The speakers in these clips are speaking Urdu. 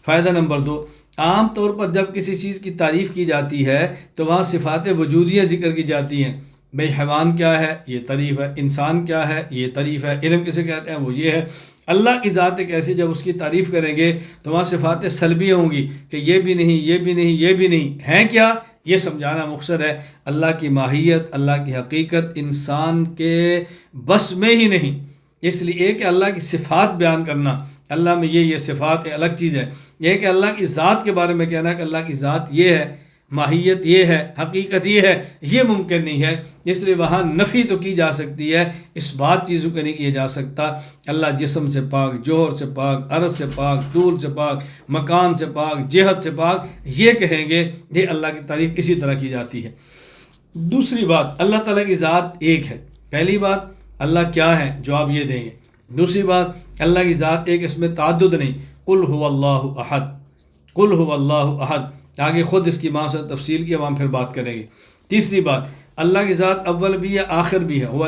فائدہ نمبر 2، عام طور پر جب کسی چیز کی تعریف کی جاتی ہے تو وہاں صفات وجودیہ ذکر کی جاتی ہیں. بھئی حیوان کیا ہے، یہ تعریف ہے. انسان کیا ہے، یہ تعریف ہے. علم کسے کہتے ہیں، وہ یہ ہے. اللہ کی ذات ایک ایسی جب اس کی تعریف کریں گے تو وہاں صفات سلبیہ ہوں گی کہ یہ بھی نہیں، یہ بھی نہیں، یہ بھی نہیں ہیں. کیا یہ سمجھانا مقصد ہے. اللہ کی ماہیت، اللہ کی حقیقت انسان کے بس میں ہی نہیں. اس لیے کہ اللہ کی صفات بیان کرنا، اللہ میں یہ صفات ہے، الگ چیز ہے. یہ کہ اللہ کی ذات کے بارے میں کہنا کہ اللہ کی ذات یہ ہے، ماہیت یہ ہے، حقیقت یہ ہے، یہ ممکن نہیں ہے. اس لیے وہاں نفی تو کی جا سکتی ہے، اس بات چیزوں کو نہیں کیا جا سکتا. اللہ جسم سے پاک، جوہر سے پاک، عرض سے پاک، طول سے پاک، مکان سے پاک، جہت سے پاک، یہ کہیں گے. یہ اللہ کی تعریف اسی طرح کی جاتی ہے. دوسری بات، اللہ تعالیٰ کی ذات ایک ہے. پہلی بات اللہ کیا ہے، جواب یہ دیں گے. دوسری بات اللہ کی ذات ایک، اس میں تعدد نہیں. قل هو اللہ احد، قل هو اللہ احد. آگے خود اس کی ماں سے تفصیل کی ہم پھر بات کریں گے. تیسری بات اللہ کی ذات اول بھی ہے، آخر بھی ہے. هو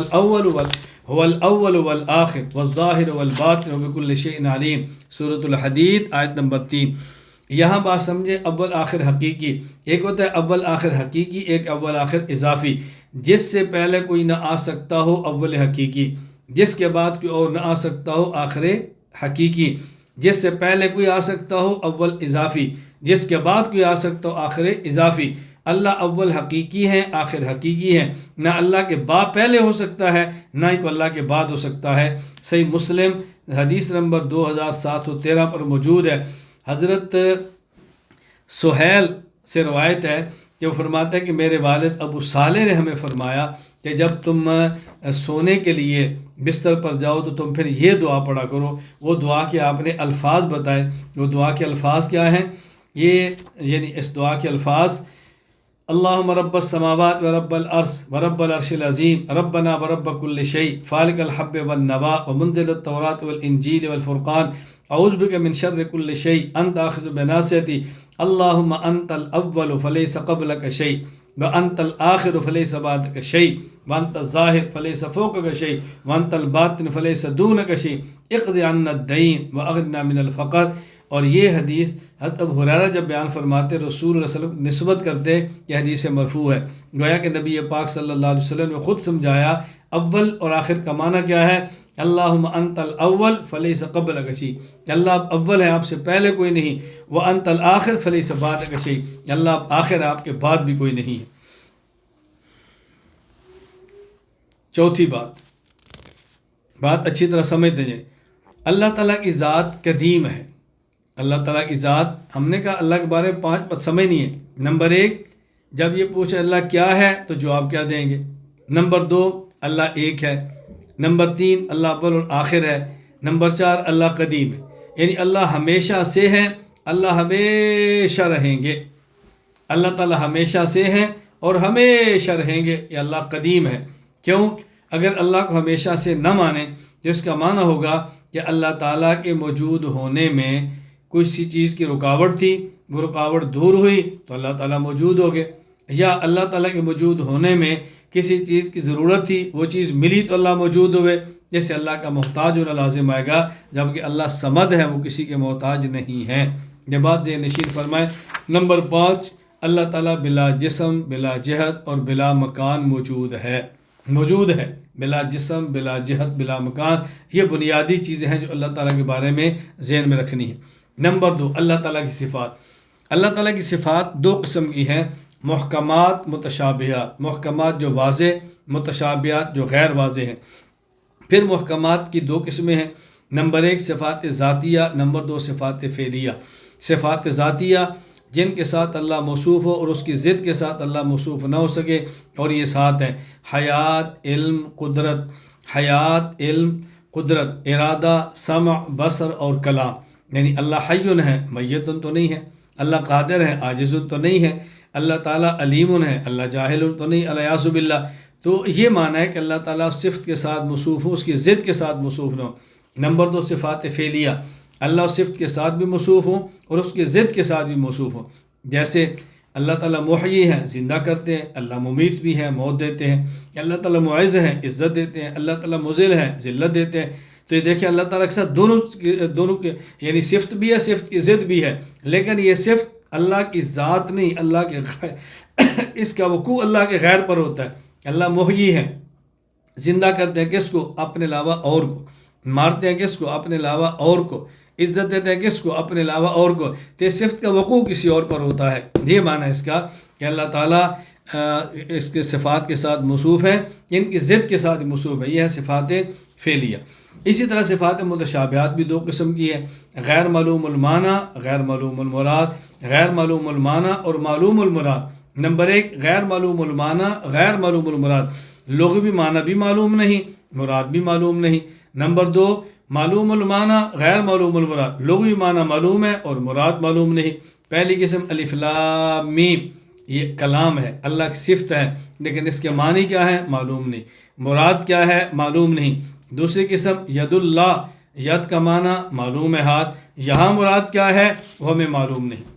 الاول والآخر والظاہر والباطن وبکل شیء علیم. سورۃ الحدید آیت نمبر 3. یہاں بات سمجھے، اول آخر حقیقی. ایک ہوتا ہے اول آخر حقیقی، ایک اول آخر اضافی. جس سے پہلے کوئی نہ آ سکتا ہو اول حقیقی، جس کے بعد کوئی اور نہ آ سکتا ہو آخر حقیقی. جس سے پہلے کوئی آ سکتا ہو اول اضافی، جس کے بعد کوئی آ سکتا ہو آخر اضافی. اللہ اول حقیقی ہیں، آخر حقیقی ہیں. نہ اللہ کے بعد پہلے ہو سکتا ہے، نہ ہی کوئی اللہ کے بعد ہو سکتا ہے. صحیح مسلم حدیث نمبر 2713 پر موجود ہے. حضرت سہیل سے روایت ہے کہ وہ فرماتا ہے کہ میرے والد ابو صالح نے ہمیں فرمایا کہ جب تم سونے کے لیے بستر پر جاؤ تو تم پھر یہ دعا پڑھا کرو. وہ دعا کے آپ نے الفاظ بتائے. وہ دعا کے الفاظ کیا ہیں؟ یہ یعنی اس دعا کے الفاظ: اللہم رب السماوات ورب الارض ورب العرش العظیم ربنا ورب کل شیء فالق الحب والنوا ومنزل التوراۃ والانجیل والفرقان اعوذ بک من شر کل شیء انت آخذ بناصیتی اللہم انت الاول فلیس قبلک شیء وانت الآخر فلیس بعدک شیء وانت الظاہر فلیس فوقک شیء وانت الباطن فلیس دونک شیء اقض عنا الدین واغننا من الفقر. اور یہ حدیث حضرت ابو ہریرہ جب بیان فرماتے، رسول اللہ صلی اللہ علیہ وسلم نسبت کرتے، یہ حدیث مرفوع ہے. گویا کہ نبی پاک صلی اللہ علیہ وسلم نے خود سمجھایا اول اور آخر کا معنی کیا ہے. اللہم انت الاول فلیس قبلک شیء، اللہ آپ اول ہے، آپ سے پہلے کوئی نہیں. وانت الآخر فلیس بعدک شیء، اللہ آپ آخر ہے، آپ کے بعد بھی کوئی نہیں ہے. چوتھی بات اچھی طرح سمجھتے ہیں، اللہ تعالیٰ کی ذات قدیم ہے. اللہ تعالیٰ کی ذات، ہم نے کہا اللہ کے بارے میں 5 بات سمجھنی ہے. نمبر 1، جب یہ پوچھے اللہ کیا ہے تو جواب کیا دیں گے. نمبر 2، اللہ ایک ہے. نمبر 3، اللہ اول اور آخر ہے. نمبر 4، اللہ قدیم ہے، یعنی اللہ ہمیشہ سے ہے، اللہ ہمیشہ رہیں گے. اللہ تعالیٰ ہمیشہ سے ہیں اور ہمیشہ رہیں گے. یہ اللہ قدیم ہے. کیوں؟ اگر اللہ کو ہمیشہ سے نہ مانیں تو اس کا معنی ہوگا کہ اللہ تعالیٰ کے موجود ہونے میں کسی چیز کی رکاوٹ تھی، وہ رکاوٹ دور ہوئی تو اللہ تعالیٰ موجود ہو گئے. یا اللہ تعالیٰ کے موجود ہونے میں کسی چیز کی ضرورت تھی، وہ چیز ملی تو اللہ موجود ہوئے. جیسے اللہ کا محتاج ہونا لازم آئے گا، جبکہ اللہ صمد ہے، وہ کسی کے محتاج نہیں ہے. یہ بات ذہن نشین فرمائے. نمبر 5، اللہ تعالیٰ بلا جسم، بلا جہت اور بلا مکان موجود ہے. بلا جسم، بلا جہت، بلا مکان. یہ بنیادی چیزیں ہیں جو اللہ تعالیٰ کے بارے میں ذہن میں رکھنی ہے. نمبر 2، اللہ تعالیٰ کی صفات. اللہ تعالیٰ کی صفات 2 قسم کی ہیں: محکمات، متشابہات. محکمات جو واضح، متشابہات جو غیر واضح ہیں. پھر محکمات کی 2 قسمیں ہیں. نمبر 1 صفات ذاتیہ، نمبر 2 صفات فعلیہ. صفات ذاتیہ جن کے ساتھ اللہ موصوف ہو اور اس کی ضد کے ساتھ اللہ موصوف نہ ہو سکے، اور یہ 7 ہیں: حیات، علم، قدرت. حیات، علم، قدرت، ارادہ، سمع، بصر اور کلام. یعنی اللہ حی ہے، میت تو نہیں ہے. اللہ قادر ہے، عاجز تو نہیں ہے. اللہ تعالیٰ علیم ہے، اللہ جاہل تو نہیں، الیاذ باللہ. تو یہ معنی ہے کہ اللہ تعالیٰ صفت کے ساتھ موصوف ہو، اس کی ضد کے ساتھ موصوف نہ ہو. نمبر 2 صفات فعلیہ. اللہ صفت کے ساتھ بھی موصوف ہوں اور اس کی ضد کے ساتھ بھی موصوف ہوں. جیسے اللہ تعالیٰ محیی ہیں، زندہ کرتے ہیں. اللہ ممیت بھی ہیں، موت دیتے ہیں. اللہ تعالیٰ معز ہیں، عزت دیتے ہیں. اللہ تعالیٰ مذل ہیں، ذلت دیتے ہیں. تو یہ دیکھیں اللہ تعالیٰ کے ساتھ دونوں یعنی صفت بھی ہے، صفت کی ضد بھی ہے، لیکن یہ صفت اللہ کی ذات نہیں، اللہ کے اس کا وقوع اللہ کے غیر پر ہوتا ہے۔ اللہ محیی ہے، زندہ کرتے ہیں کس کو؟ اپنے علاوہ اور کو، مارتے ہیں کس کو؟ اپنے علاوہ اور کو، عزت دیتے ہیں کس کو؟ اپنے علاوہ اور کو۔ تو اس صفت کا وقوع کسی اور پر ہوتا ہے، یہ معنی ہے اس کا کہ اللہ تعالیٰ اس کے صفات کے ساتھ موصوف ہے، ان کی ضد کے ساتھ موصوف ہے، یہ ہے صفات فعلیہ۔ اسی طرح صفات متشابہات بھی دو قسم کی ہے، غیر معلوم المعنی، غیر معلوم المراد۔ غیر معلوم المعنی اور معلوم المراد، نمبر ایک غیر معلوم المعنی، غیر معلوم المراد، لغوی معنی بھی معلوم نہیں، مراد بھی معلوم نہیں۔ نمبر دو معلوم المعنی غیر معلوم المراد، لغوی معنی معلوم ہے اور مراد معلوم نہیں۔ پہلی قسم الف لام میم، یہ کلام ہے، اللہ کی صفت ہے، لیکن اس کے معنی کیا ہے؟ معلوم نہیں، مراد کیا ہے؟ معلوم نہیں۔ دوسری قسم ید اللہ، ید کا معنی معلوم ہے ہاتھ، یہاں مراد کیا ہے وہ ہمیں معلوم نہیں۔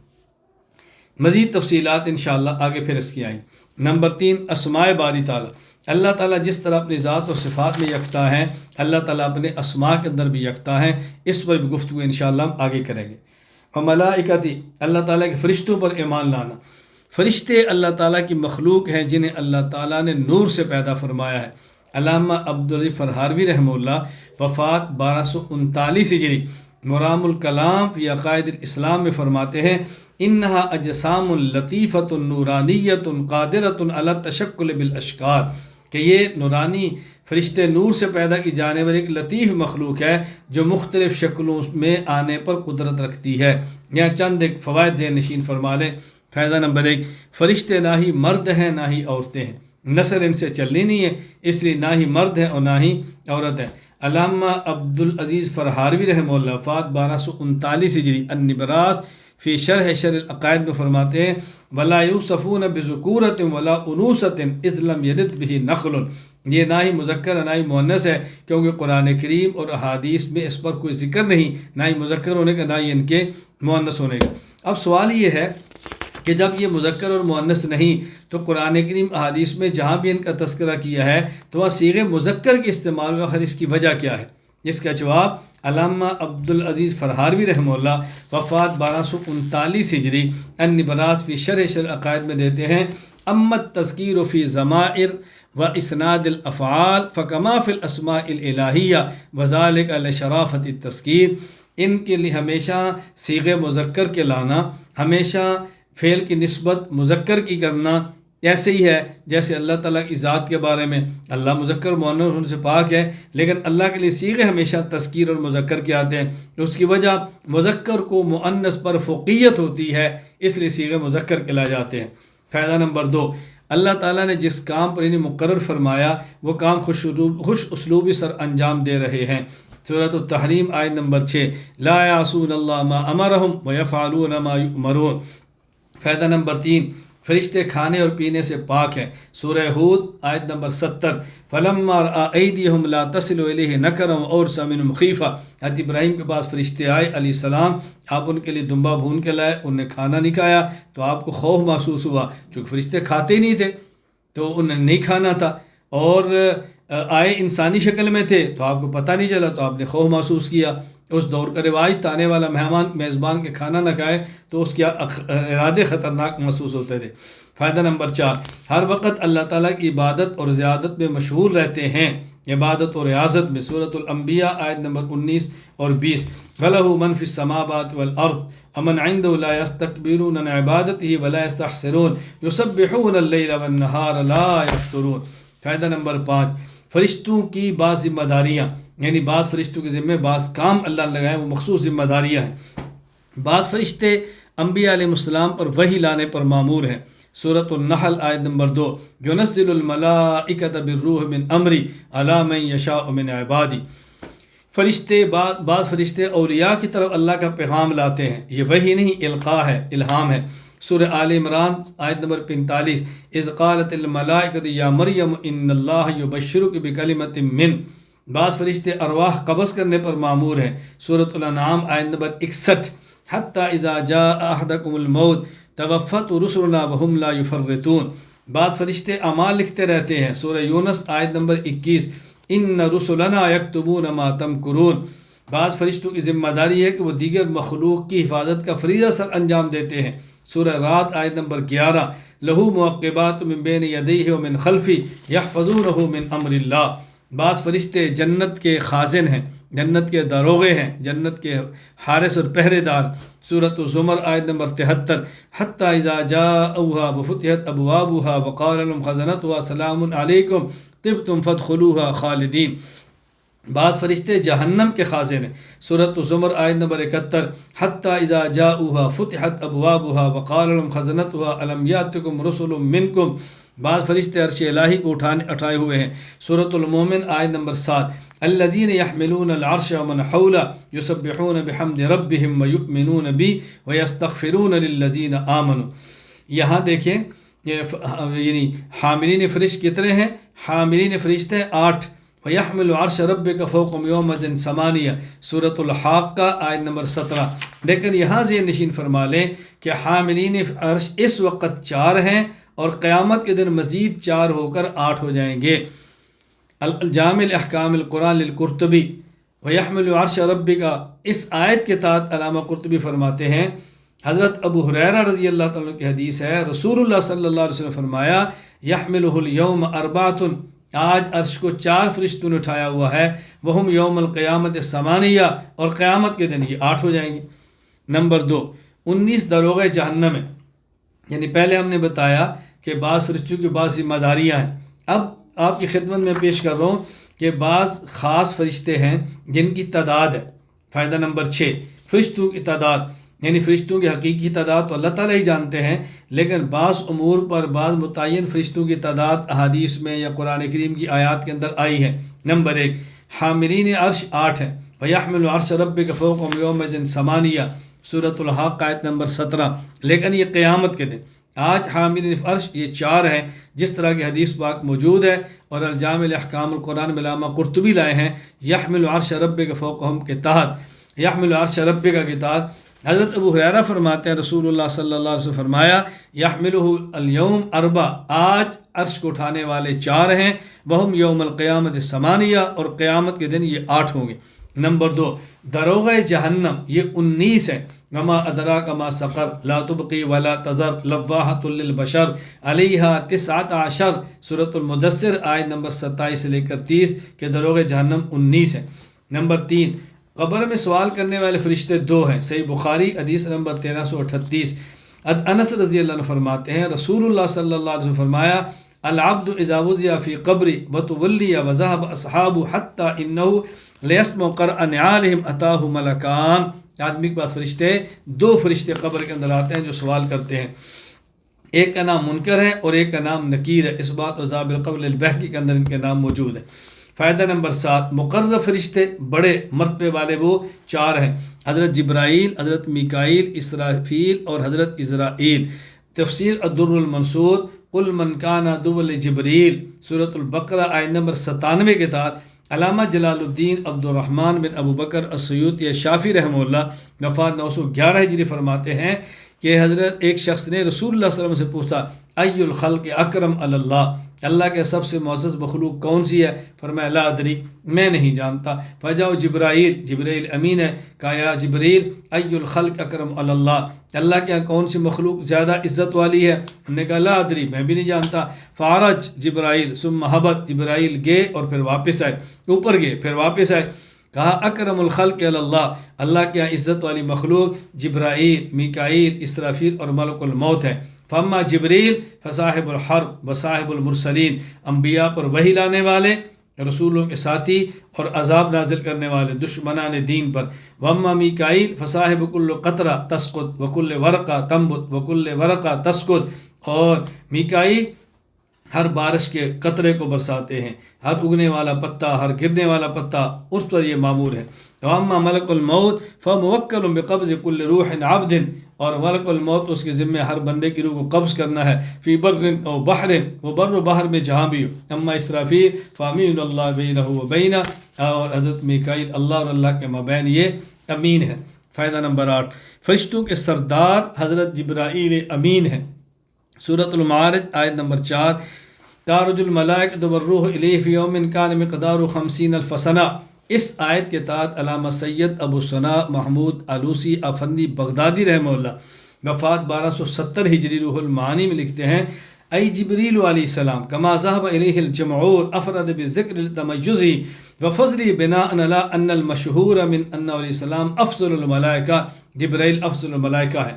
مزید تفصیلات انشاءاللہ آگے پھر اس کی آئیں۔ نمبر تین اسماء باری تعالیٰ، اللہ تعالیٰ جس طرح اپنی ذات و صفات میں یکتا ہے، اللہ تعالیٰ اپنے اسماء کے اندر بھی یکتا ہے، اس پر بھی گفتگو انشاءاللہ ہم آگے کریں گے۔ وملائکتی، اللہ تعالیٰ کے فرشتوں پر ایمان لانا۔ فرشتے اللہ تعالیٰ کی مخلوق ہیں جنہیں اللہ تعالیٰ نے نور سے پیدا فرمایا ہے۔ علامہ عبدالعزیز فرہاروی رحمہ اللہ وفات 1239 ہجری، مرام الکلام فی عقائد الاسلام میں فرماتے ہیں انہا اجسام لطیفۃ نورانیۃ قادرۃ علی التشکل بالاشکال، کہ یہ نورانی فرشتے نور سے پیدا کی جانے والی ایک لطیف مخلوق ہے جو مختلف شکلوں میں آنے پر قدرت رکھتی ہے۔ یہاں چند ایک فوائد ذہن نشین فرما لیں۔ فائدہ نمبر ایک، فرشتے نہ ہی مرد ہیں نہ ہی عورتیں ہیں، نسل ان سے چلنی نہیں ہے، اس لیے نہ ہی مرد ہے اور نہ ہی عورت ہے۔ علامہ عبدالعزیز فرہاروی رحمہ اللہ وفات 1239 ہجری، النبراس فی شرح العقائد میں فرماتے ہیں ولا یوصفون بذکورۃ ولا انوثۃ اذ لم یرد بہ نقل، یہ نہ ہی مذکر نہ ہی مؤنث ہے، کیونکہ قرآن کریم اور احادیث میں اس پر کوئی ذکر نہیں، نہ ہی مذکر ہونے کا نہ ہی ان کے مؤنث ہونے کا۔ اب سوال یہ ہے کہ جب یہ مذکر اور مؤنث نہیں تو قرآن کریم احادیث میں جہاں بھی ان کا تذکرہ کیا ہے تو وہاں صیغہ مذکر کے استعمال میں آخر اس کی وجہ کیا ہے؟ اس کا جواب علامہ عبدالعزیز فرہاروی رحمہ اللہ وفات 1239 ہجری، النبراس فی شرح العقائد میں دیتے ہیں اما التذکیر فی ضمائر و اسناد الافعال فکما فی الاسماء الالہیہ وذالک لشرافۃ التذکیر، ان کے لیے ہمیشہ صیغہ مذکر کے لانا، ہمیشہ فعل کی نسبت مذکر کی کرنا ایسے ہی ہے جیسے اللہ تعالیٰ کی ذات کے بارے میں اللہ مذکر مؤنث ہونے سے پاک ہے، لیکن اللہ کے لیے صیغے ہمیشہ تذکیر اور مذکر کے آتے ہیں، اس کی وجہ مذکر کو مؤنث پر فوقیت ہوتی ہے، اس لیے صیغے مذکر کے لائے جاتے ہیں۔ فائدہ نمبر دو، اللہ تعالیٰ نے جس کام پر انہیں مقرر فرمایا وہ کام خوش اسلوبی سر انجام دے رہے ہیں۔ سورۃ التحریم آیت نمبر 6، لا یعصون اللہ ما امرہم ویفعلون ما یؤمرون۔ فائدہ نمبر 3، فرشتے کھانے اور پینے سے پاک ہیں۔ سورہ ہود آیت نمبر 70، فلما رأى أيديهم لا تصل إليه نكرا وأورث منهم خیفہ، حضرت ابراہیم کے پاس فرشتے آئے علیہ السلام، آپ ان کے لیے دمبا بھون کے لائے، انہوں نے کھانا نہیں کھایا تو آپ کو خوف محسوس ہوا، چونکہ فرشتے کھاتے ہی نہیں تھے تو انہیں نہیں کھانا تھا، اور آئے انسانی شکل میں تھے تو آپ کو پتہ نہیں چلا تو آپ نے خوف محسوس کیا۔ اس دور کا روایت تھا آنے والا مہمان میزبان کے کھانا نہ کھائے تو اس کے ارادے خطرناک محسوس ہوتے تھے۔ فائدہ نمبر 4، ہر وقت اللہ تعالیٰ کی عبادت اور زیادت میں مشغول رہتے ہیں، عبادت اور ریاضت میں۔ سورۃ الانبیاء آیت نمبر 19 اور 20، وَلَهُ مَنْ فِي السَّمَاوَاتِ وَالْأَرْضِ وَمَنْ عِنْدَهُ لَا يَسْتَكْبِرُونَ عَنْ عِبَادَتِهِ وَلَا يَسْتَحْسِرُونَ يُسَبِّحُونَ اللَّيْلَ وَالنَّهَارَ لَا يَفْتُرُونَ۔ فائدہ نمبر 5، فرشتوں کی بعض ذمہ داریاں، یعنی بعض فرشتوں کے ذمہ بعض کام اللہ نے لگائے، وہ مخصوص ذمہ داریاں ہیں۔ بعض فرشتے انبیاء علیہ السلام پر وحی لانے پر مامور ہیں۔ سورۃ النحل آیت نمبر 2، یُنَزِّلُ الْمَلَائِکَةَ بِالرُّوحِ مِنْ أَمْرِهِ عَلَىٰ مَنْ يَشَاءُ مِنْ عِبَادِهِ، فرشتے بعض فرشتے اولیاء کی طرف اللہ کا پیغام لاتے ہیں، یہ وحی نہیں القاء ہے، الہام ہے۔ سورہ آل عمران آیت نمبر 45، اذ قالت الملائکۃ یا مریم ان اللہ یبشرک بکلمۃ من، بعض فرشتے ارواح قبض کرنے پر مامور ہیں۔ سورۃ الانعام آیت نمبر 61، حتی اذا جاء احدکم الموت توفت رسلنا وهم لا یفرطون، بعض فرشتے اعمال لکھتے رہتے ہیں۔ سورہ یونس آیت نمبر 21، ان رسلنا یکتبون ما تمکرون، بعض فرشتوں کی ذمہ داری ہے کہ وہ دیگر مخلوق کی حفاظت کا فریضہ سر انجام دیتے ہیں۔ سورہ رات آیت نمبر 11، لہو معقبات من بین یدیہ ومن خلفی یحفظونہ من امر اللہ، بعض فرشتے جنت کے خازن ہیں، جنت کے داروغے ہیں، جنت کے حارس اور پہرے دار۔ سورۃ الزمر آیت نمبر 73، حتی اذا جاءوها وفتحت ابوابها وقال لهم خزنتها سلام علیکم طبتم فادخلوها خالدین، بعض فرشتے جہنم کے خازن ہیں۔ سورۃ الزمر آیت نمبر 71، حتی اذا جاءوها فتحت ابوابها وقال لهم خزنتها الم یاتکم رسل منکم، بعض فرشتے عرش الہی کو اٹھائے ہوئے ہیں۔ سورۃ المومن آیت نمبر 7، الذین یحملون العرش ومن حولہ یسبحون بحمد ربہم ویؤمنون بہ ویستغفرون للذین آمنوا، یہاں دیکھیں یعنی حاملین فرشت کتنے ہیں؟ حاملین فرشت ہیں 8۔ وَيَحْمِلُ عَرْشَ رَبِّكَ فَوْقَهُمْ يَوْمَئِذٍ ثَمَانِيَةٌ، سورۃ الحاقہ آیت نمبر 17۔ لیکن یہاں ذہن نشین فرما لیں کہ حاملین عرش اس وقت 4 ہیں اور قیامت کے دن مزید 4 ہو کر 8 ہو جائیں گے۔ الجامع احکام القرآن للقرطبی، وَيَحْمِلُ عَرْشَ رَبِّكَ، اس آیت کے تحت علامہ قرطبی فرماتے ہیں، حضرت ابو ہریرہ رضی اللہ تعالیٰ عنہ کی حدیث ہے، رسول اللہ صلی اللہ علیہ وسلم فرمایا، یحملہ اليوم اربعۃ، آج عرش کو 4 فرشتوں نے اٹھایا ہوا ہے، وہم یوم القیامت ثمانیہ، اور قیامت کے دن یہ 8 ہو جائیں گے۔ نمبر 2، 19 داروغے جہنم ہیں، یعنی پہلے ہم نے بتایا کہ بعض فرشتوں کی بعض ذمہ داریاں ہیں، اب آپ کی خدمت میں پیش کر رہا ہوں کہ بعض خاص فرشتے ہیں جن کی تعداد ہے۔ فائدہ نمبر 6، فرشتوں کی تعداد، یعنی فرشتوں کی حقیقی تعداد تو اللہ تعالیٰ ہی جانتے ہیں، لیکن بعض امور پر بعض متعین فرشتوں کی تعداد احادیث میں یا قرآن کریم کی آیات کے اندر آئی ہے۔ نمبر 1، حاملین عرش 8 ہیں، وَيَحْمِلُ عَرْشَ رَبِّكَ فَوْقَهُمْ يَوْمَئِذٍ ثَمَانِيَةٌ، سورۃ الحاقہ آیت نمبر 17۔ لیکن یہ قیامت کے دن، آج حاملین عرش یہ 4 ہیں، جس طرح کی حدیث پاک موجود ہے، اور الجامع احکام القرآن میں علامہ قرطبی لائے ہیں یحمل عرش ربک فوقہم کے تحت، یحمل عرش ربک کے تحت۔ حضرت ابو ہریرہ فرماتے ہیں رسول اللہ صلی اللہ علیہ وسلم فرمایا، یحملہ الیوم 4، آج عرش کو اٹھانے والے 4 ہیں، وہم یوم القیامت 8، اور قیامت کے دن یہ 8 ہوں گے۔ نمبر 2، داروغہ جہنم یہ 19 ہیں، وما ادراک ما سقر لا تبقی ولا تذر لواحۃ للبشر علیہا 19، سورۃ المدثر آیت نمبر 27 سے لے کر 30 کہ داروغہ جہنم 19 ہیں۔ نمبر 3، قبر میں سوال کرنے والے فرشتے 2 ہیں، صحیح بخاری حدیث نمبر 1338۔ انس رضی اللہ عنہ فرماتے ہیں رسول اللہ صلی اللہ علیہ وسلم فرمایا، العبد اذا وضع فی قبر وتولی وذهب اصحاب حتى انه لیسمع قرع نعالهم اتاه ملکان، آدمی کے پاس فرشتے 2 فرشتے قبر کے اندر آتے ہیں جو سوال کرتے ہیں، ایک کا نام منکر ہے اور ایک کا نام نکیر ہے، اس بات عذاب القبر البحقی کے اندر ان کے نام موجود ہیں۔ فائدہ نمبر 7، مقرب فرشتے بڑے مرتبے والے وہ 4 ہیں، حضرت جبرائیل، حضرت میکائیل، اسرافیل اور حضرت اسرائیل۔ تفسیر الدر المنصور، قل من کان عدوا لجبریل، سورۃ البقرہ آیت نمبر 97 کے تحت علامہ جلال الدین عبد الرحمن بن ابو بکر السیوطی شافعی رحمہ اللہ وفات 911 ہجری فرماتے ہیں کہ حضرت ایک شخص نے رسول اللہ صلی اللہ علیہ وسلم سے پوچھا، ای الخلق اکرم علی اللہ، اللہ کے سب سے معزز مخلوق کون سی ہے؟ فرمایا لا ادری، میں نہیں جانتا۔ فجاء جبرائیل، جبرائیل امین ہے، کہا یا جبریل ای الخلق اکرم علی اللہ، اللہ کے یہاں کون سی مخلوق زیادہ عزت والی ہے؟ ہم نے کہا لا ادری، میں بھی نہیں جانتا۔ فعرج جبرائیل ثم حبت، جبرائیل گئے اور پھر واپس آئے، اوپر گئے پھر واپس آئے، کہا اکرم الخلق علی اللہ، اللہ کے یہاں عزت والی مخلوق جبرائیل، میکائیل، اسرافیل اور ملک الموت ہے۔ فاما جبریل فصاحب الحرب وصاحب المرسلین، انبیاء پر وحی لانے والے، رسولوں کے ساتھی اور عذاب نازل کرنے والے دشمنان دین پر۔ واما میکائیل فصاحب کل قطرہ تسقط وکل ورقہ تنبت وکل ورقہ تسقط، اور میکائیل ہر بارش کے قطرے کو برساتے ہیں، ہر اگنے والا پتا، ہر گرنے والا پتا اس پر یہ معمور ہے۔ واما ملک الموت فموکل بقبض کل روح عبد، اور ملک الموت اس کے ذمہ ہر بندے کی روح کو قبض کرنا ہے، فی بر او بحر، وہ بر و بحر میں جہاں بھی ہو۔ اما اسرافیل فامین اللہ بینہ و بینہ، اور حضرت میکائیل اللہ اور اللہ کے مابین یہ امین ہے۔ فائدہ نمبر 8، فرشتوں کے سردار حضرت جبرائیل امین ہیں، سورۃ المعارج آیت نمبر 4۔ تعرج الملائکۃ والروح الیہ فی یوم کان مقدارہ 50,000 سنہ۔ اس آیت کے تحت علامہ سید ابو ثناء محمود آلوسی افندی بغدادی رحمہ اللہ وفات 1270 ہجری روح المعانی میں لکھتے ہیں، ای جبریل علیہ السلام کما ذهب الیہ الجمعور افرد بذکر التمجزی وفضلی بناء علی ان المشہور من انہ علیہ السلام افضل الملائکہ، جبرائیل افضل الملائکہ ہے۔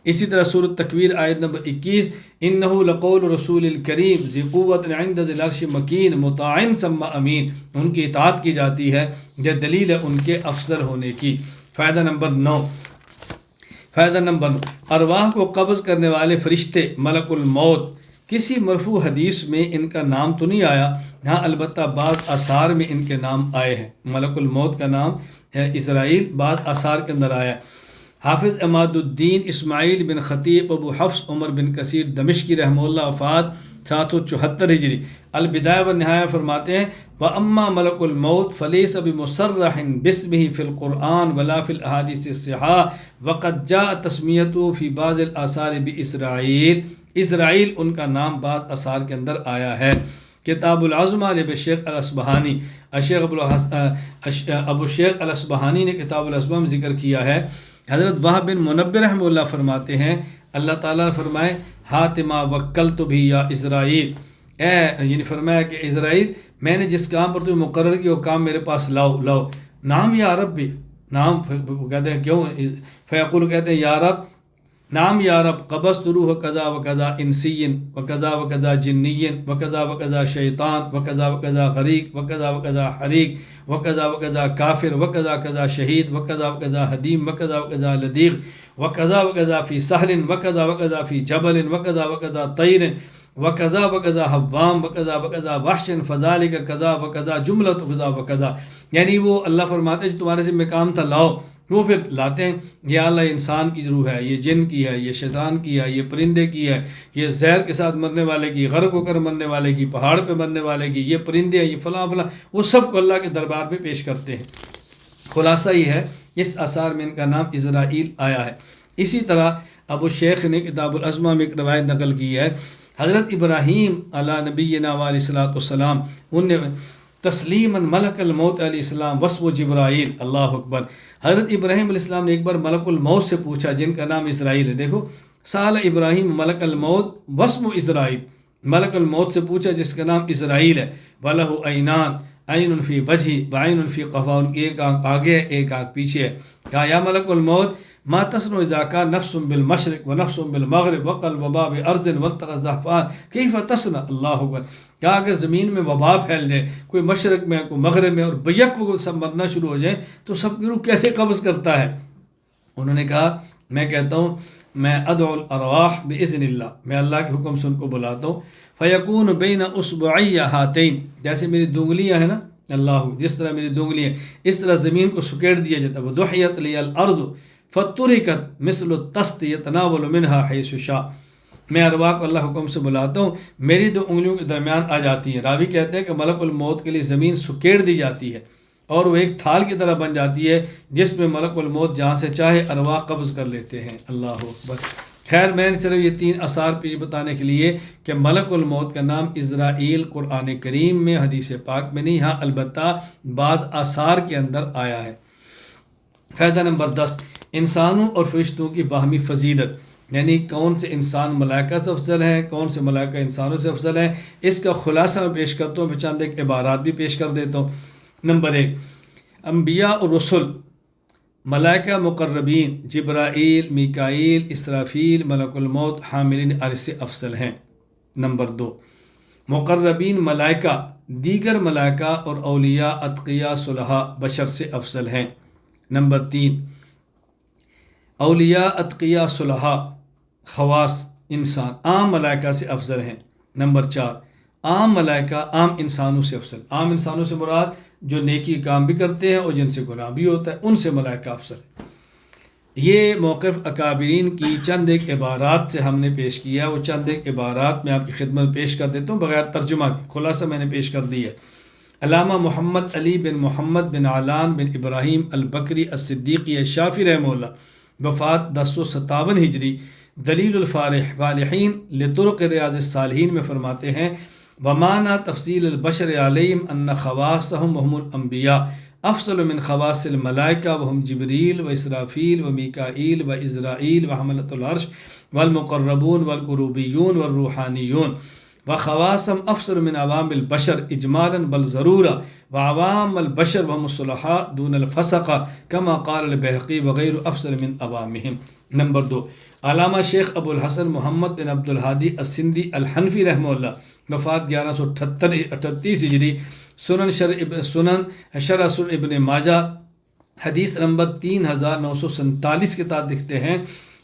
اسی طرح سورۃ تکویر آیت نمبر 21، انہ لقول رسول الکریم ذی قوت عند ذی العرش مکین مطاع ثم امین، ان کی اطاعت کی جاتی ہے، یہ دلیل ہے ان کے افضل ہونے کی۔ فائدہ نمبر 9، ارواح کو قبض کرنے والے فرشتے ملک الموت، کسی مرفوع حدیث میں ان کا نام تو نہیں آیا، ہاں البتہ بعض آثار میں ان کے نام آئے ہیں۔ ملک الموت کا نام ہے اسرائیل، بعض آثار کے اندر آیا ہے۔ حافظ عماد الدین اسماعیل بن خطیب ابو حفص عمر بن کثیر دمشقی رحمہ اللہ وفات 774 ہجری البدایہ والنہایہ فرماتے ہیں، وَأَمَّا مَلَكُ الْمَوْتِ فَلَيْسَ بِمُصَرَّحٍ بِاسْمِهِ فِي الْقُرْآنِ وَلَا فِي الْأَحَادِيثِ الصِّحَاحِ وَقَدْ جَاءَ تَسْمِيَتُهُ فِي بَعْضِ الْآثَارِ بِإِسرائیل، اسرائیل ان کا نام بعض آثار کے اندر آیا ہے۔ کتاب العظمہ شیخ الاصبہانی، ابو شیخ الاصبہانی نے کتاب العظمہ میں ذکر کیا ہے۔ حضرت وہب بن منبہ رحمہ اللہ فرماتے ہیں، اللہ تعالیٰ نے فرمائے حاتما وکلت بھی یا اسرائیل، یعنی فرمایا کہ اسرائیل میں نے جس کام پر تمہیں مقرر کیا وہ کام میرے پاس لاؤ۔ نام یا رب بھی، نام کہتے ہیں کیوں، فیقول کہتے ہیں یا رب، نام یا رب قبضت روح کذا و کذا انسی و کذا و کذا جنی و کذا و کذا شیطان و کذا و کذا غریق و کذا و کذا حریق و کذا و کذا کافر و کذا کذا شہید و کذا و کذا حدیم و کذا و کذا لدیغ و کذا و کذا فی سہل و کذا و کذا فی جبل و کذا و کذا طیر و کذا و کذا حوام و کذا و کذا وحش فذالک کذا و کذا جملۃ کذا و کذا، یعنی وہ اللہ فرماتے ہیں جو تمہارے ذمہ کام تھا لاؤ، وہ پھر لاتے ہیں۔ یہ اللہ انسان کی روح ہے، یہ جن کی ہے، یہ شیطان کی ہے، یہ پرندے کی ہے، یہ زہر کے ساتھ مرنے والے کی، غرق ہو کر مرنے والے کی، پہاڑ پہ مرنے والے کی، یہ پرندے ہیں، یہ فلاں فلاں، وہ سب کو اللہ کے دربار پہ پیش کرتے ہیں۔ خلاصہ یہ ہے اس آثار میں ان کا نام اسرائیل آیا ہے۔ اسی طرح ابو شیخ نے کتاب العظمہ میں ایک روایت نقل کی ہے، حضرت ابراہیم علیہ نبینا علیہ الصلوۃ والسلام ان نے تسلیما ملک الموت علیہ السلام وصف جبرائیل، اللہ اکبر، حضرت ابراہیم علیہ السلام نے ایک بار ملک الموت سے پوچھا جن کا نام اسرائیل ہے، دیکھو سال ابراہیم ملک الموت وصف اسرائیل، ملک الموت سے پوچھا جس کا نام اسرائیل ہے، وَلَهُ عَيْنَانِ عَيْنٌ فِي وَجْهِ وَعَيْنٌ فِي قَفَاهُ، ایک آنکھ آگے ہے ایک آنکھ پیچھے ہے۔ کہا یا ملک الموت ما تصنع اذا كان نفس بالمشرق ونفس بالمغرب وقل وبا بارض واتقى الزحفان كيف تصنع، اللہ اکبر، کہا اگر زمین میں وبا پھیل جائے، کوئی مشرق میں کوئی مغرب میں، اور بیک وہ سب مرنا شروع ہو جائے تو سب کی روح کیسے قبض کرتا ہے؟ انہوں نے کہا میں کہتا ہوں میں ادعو الارواح باذن اللہ، میں اللہ کے حکم سے ان کو بلاتا ہوں، فیکون بین اصبعی ہاتین، جیسے میری دونگلیاں ہیں نا، اللہ جس طرح میری دونگلیاں اس طرح زمین کو سکیڑ دیا جاتا ہے، ودحیت لی الارض فترکت مثل الطست یتناول منها حیث شاء، میں ارواح کو اللہ حکم سے بلاتا ہوں، میری دو انگلیوں کے درمیان آ جاتی ہیں۔ راوی کہتے ہیں کہ ملک الموت کے لیے زمین سکیڑ دی جاتی ہے اور وہ ایک تھال کی طرح بن جاتی ہے جس میں ملک الموت جہاں سے چاہے ارواح قبض کر لیتے ہیں، اللہ اکبر۔ خیر میں نے صرف یہ 3 آثار پیش بتانے کے لیے کہ ملک الموت کا نام اسرائیل قرآن کریم میں، حدیث پاک میں نہیں، ہاں البتہ بعض آثار کے اندر آیا ہے۔ فائدہ نمبر 10، انسانوں اور فرشتوں کی باہمی فضیلت، یعنی کون سے انسان ملائکہ سے افضل ہیں، کون سے ملائکہ انسانوں سے افضل ہیں، اس کا خلاصہ میں پیش کرتا ہوں، پھر چند ایک عبارات بھی پیش کر دیتا ہوں۔ نمبر 1، انبیاء اور رسل، ملائکہ مقربین جبرائیل، میکائیل، اسرافیل، ملک الموت حاملین عرش سے افضل ہیں۔ نمبر 2، مقربین ملائکہ دیگر ملائکہ اور اولیاء، اتقیاء، صلحاء بشر سے افضل ہیں۔ نمبر 3، اولیاء، اتقیاء، صلحاء خواص انسان عام ملائکہ سے افضل ہیں۔ نمبر 4، عام ملائکہ عام انسانوں سے افضل، عام انسانوں سے مراد جو نیکی کام بھی کرتے ہیں اور جن سے گناہ بھی ہوتا ہے ان سے ملائکہ افضل ہیں۔ یہ موقف اکابرین کی چند ایک عبارات سے ہم نے پیش کیا، وہ چند ایک عبارات میں آپ کی خدمت پیش کر دیتا ہوں بغیر ترجمہ کے، خلاصہ میں نے پیش کر دی ہے۔ علامہ محمد علی بن محمد بن علان بن ابراہیم البکری الصدیقی الشافعی رحمہ اللہ وفات 1057 ہجری دلیل الفالحین لطرق ریاض الصالحین میں فرماتے ہیں ومعنى تفصيل البشر عليهم أن خواصهم وهم الأنبياء أفضل من خواص الملائكة وهم جبريل وإسرافيل وميكائيل وإزرائيل وحملة العرش والمقربون والكروبيون والروحانيون، وخواصهم أفضل من عوام البشر إجمالا بل ضرورة، وعوام البشر وهم الصلحاء دون الفسقة كما قال البيهقي وغير أفضل من عوامهم۔ نمبر 2، علامہ شیخ ابو الحسن محمد بن عبد الہادی السندھی الحنفی رحمہ اللہ، وفات 1138 ہجری، سنن شرح ابن ماجہ حدیث نمبر 3947 کے تحت لکھتے ہیں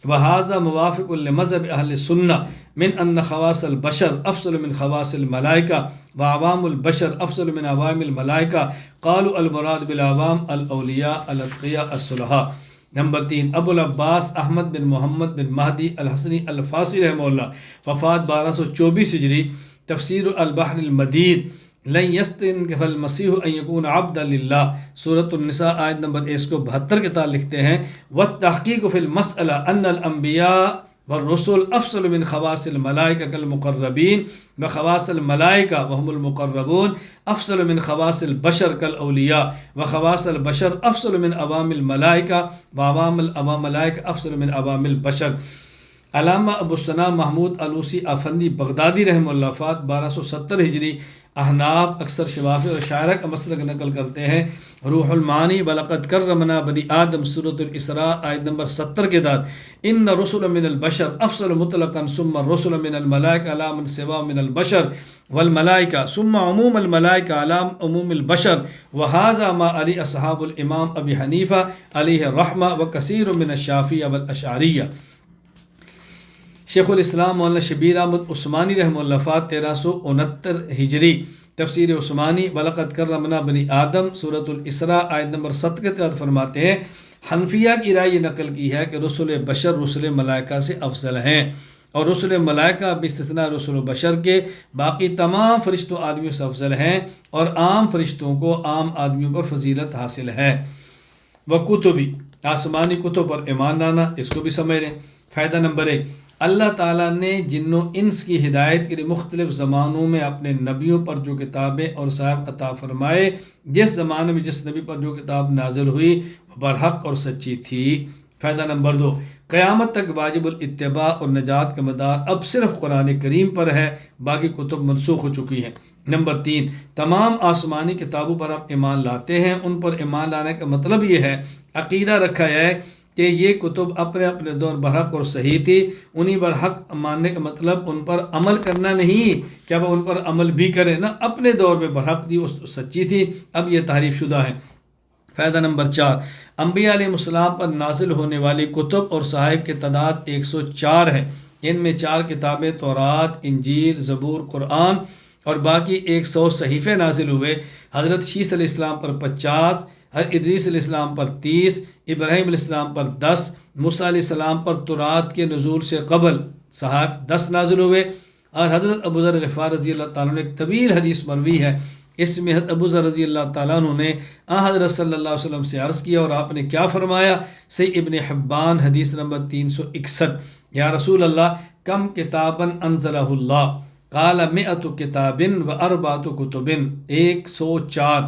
وہذا موافق لمذہب اہل سنہ من ان خواص البشر افضل من خواص الملائکہ وعوام البشر افضل من عوام الملائکہ قالوا المراد بالعوام الاولیاء الاتقیاء الصلحاء۔ نمبر 3، ابو العباس احمد بن محمد بن مہدی الحسنی الفاسی رحمہ اللہ، وفات 1224 ہجری، تفسیر البحر المدید لن یستنکف المسیح ان یکون عبدا للہ، سورۃ النساء آیت نمبر 172 کے تحت لکھتے ہیں والتحقیق فی المسئلہ ان الانبیاء والرسل افضل من خواص الملائکہ کالمقربین وخواص الملائکہ وهم المقربون افضل من خواص البشر کالاولیاء وخواص البشر افضل من عوام الملائکہ وعوام الملائکہ افضل من عوام البشر۔ علامہ ابو ثنا محمود علوسی افندی بغدادی رحمہ اللہ، وفات 1270 ہجری، احناف اکثر شوافی اور شاعرہ کا مسلک نقل کرتے ہیں، روح المعانی وَلَقَدْ كَرَّمْنَا بَنِي آدم سورۃ الاسراء آیت نمبر 70 کے تحت ان رسل من البشر افضل مطلقا ثم الرسل من الملائکہ علی من سوا من البشر والملائکہ ثم عموم الملائکہ علی عموم البشر وهذا ما علی اصحاب الامام ابی حنیفہ علیہ الرحمہ وکثیر من الشافعیہ والاشعریہ۔ شیخ الاسلام مولانا شبیر احمد عثمانی رحمہ اللہ، وفات 1369 ہجری، تفسیر عثمانی وَلَقَدْ كَرَّمْنَا بَنِي آدم سورۃ الاسراء آیت نمبر 7 کے تحت فرماتے ہیں حنفیہ کی رائے یہ نقل کی ہے کہ رسول بشر رسول ملائکہ سے افضل ہیں، اور رسول ملائکہ باستثناء رسول بشر کے باقی تمام فرشتوں آدمیوں سے افضل ہیں، اور عام فرشتوں کو عام آدمیوں پر فضیلت حاصل ہے۔ وکتبی، آسمانی کتب پر ایمان لانا، اس کو بھی سمجھ لیں۔ فائدہ نمبر 1، اللہ تعالیٰ نے جن و انس کی ہدایت کے لیے مختلف زمانوں میں اپنے نبیوں پر جو کتابیں اور صاحب عطا فرمائے، جس زمانے میں جس نبی پر جو کتاب نازل ہوئی وہ برحق اور سچی تھی۔ فائدہ نمبر 2، قیامت تک واجب الاتباع اور نجات کا مدار اب صرف قرآن کریم پر ہے، باقی کتب منسوخ ہو چکی ہیں۔ نمبر 3، تمام آسمانی کتابوں پر ہم ایمان لاتے ہیں، ان پر ایمان لانے کا مطلب یہ ہے، عقیدہ رکھا ہے کہ یہ کتب اپنے اپنے دور برحق اور صحیح تھی، انہیں برحق ماننے کا مطلب ان پر عمل کرنا نہیں کہ اب ان پر عمل بھی کریں، نہ اپنے دور میں برحق تھی، سچی تھی، اب یہ تحریف شدہ ہیں۔ فائدہ نمبر 4، انبیاء علیہ السلام پر نازل ہونے والی کتب اور صحائف کی تعداد 104 ہے، ان میں 4 کتابیں تورات، انجیل، زبور، قرآن، اور باقی 100 صحیفے نازل ہوئے۔ حضرت شیس علیہ السلام پر 50، ادریس علیہ السلام پر 30، ابراہیم علیہ السلام پر 10، موسیٰ علیہ السلام پر تورات کے نزول سے قبل صحائف 10 نازل ہوئے۔ اور حضرت ابو ذر غفار رضی اللہ تعالیٰ عنہ ایک طویل حدیث مروی ہے، اس میں حضرت ابو ذر رضی اللہ تعالیٰ عنہ نے حضرت صلی اللہ علیہ وسلم سے عرض کیا اور آپ نے کیا فرمایا، صحیح ابن حبان حدیث نمبر 361، یا رسول اللہ کم کتابا انزلہ اللہ، قال 100 کتاب و 4 کتب، 104۔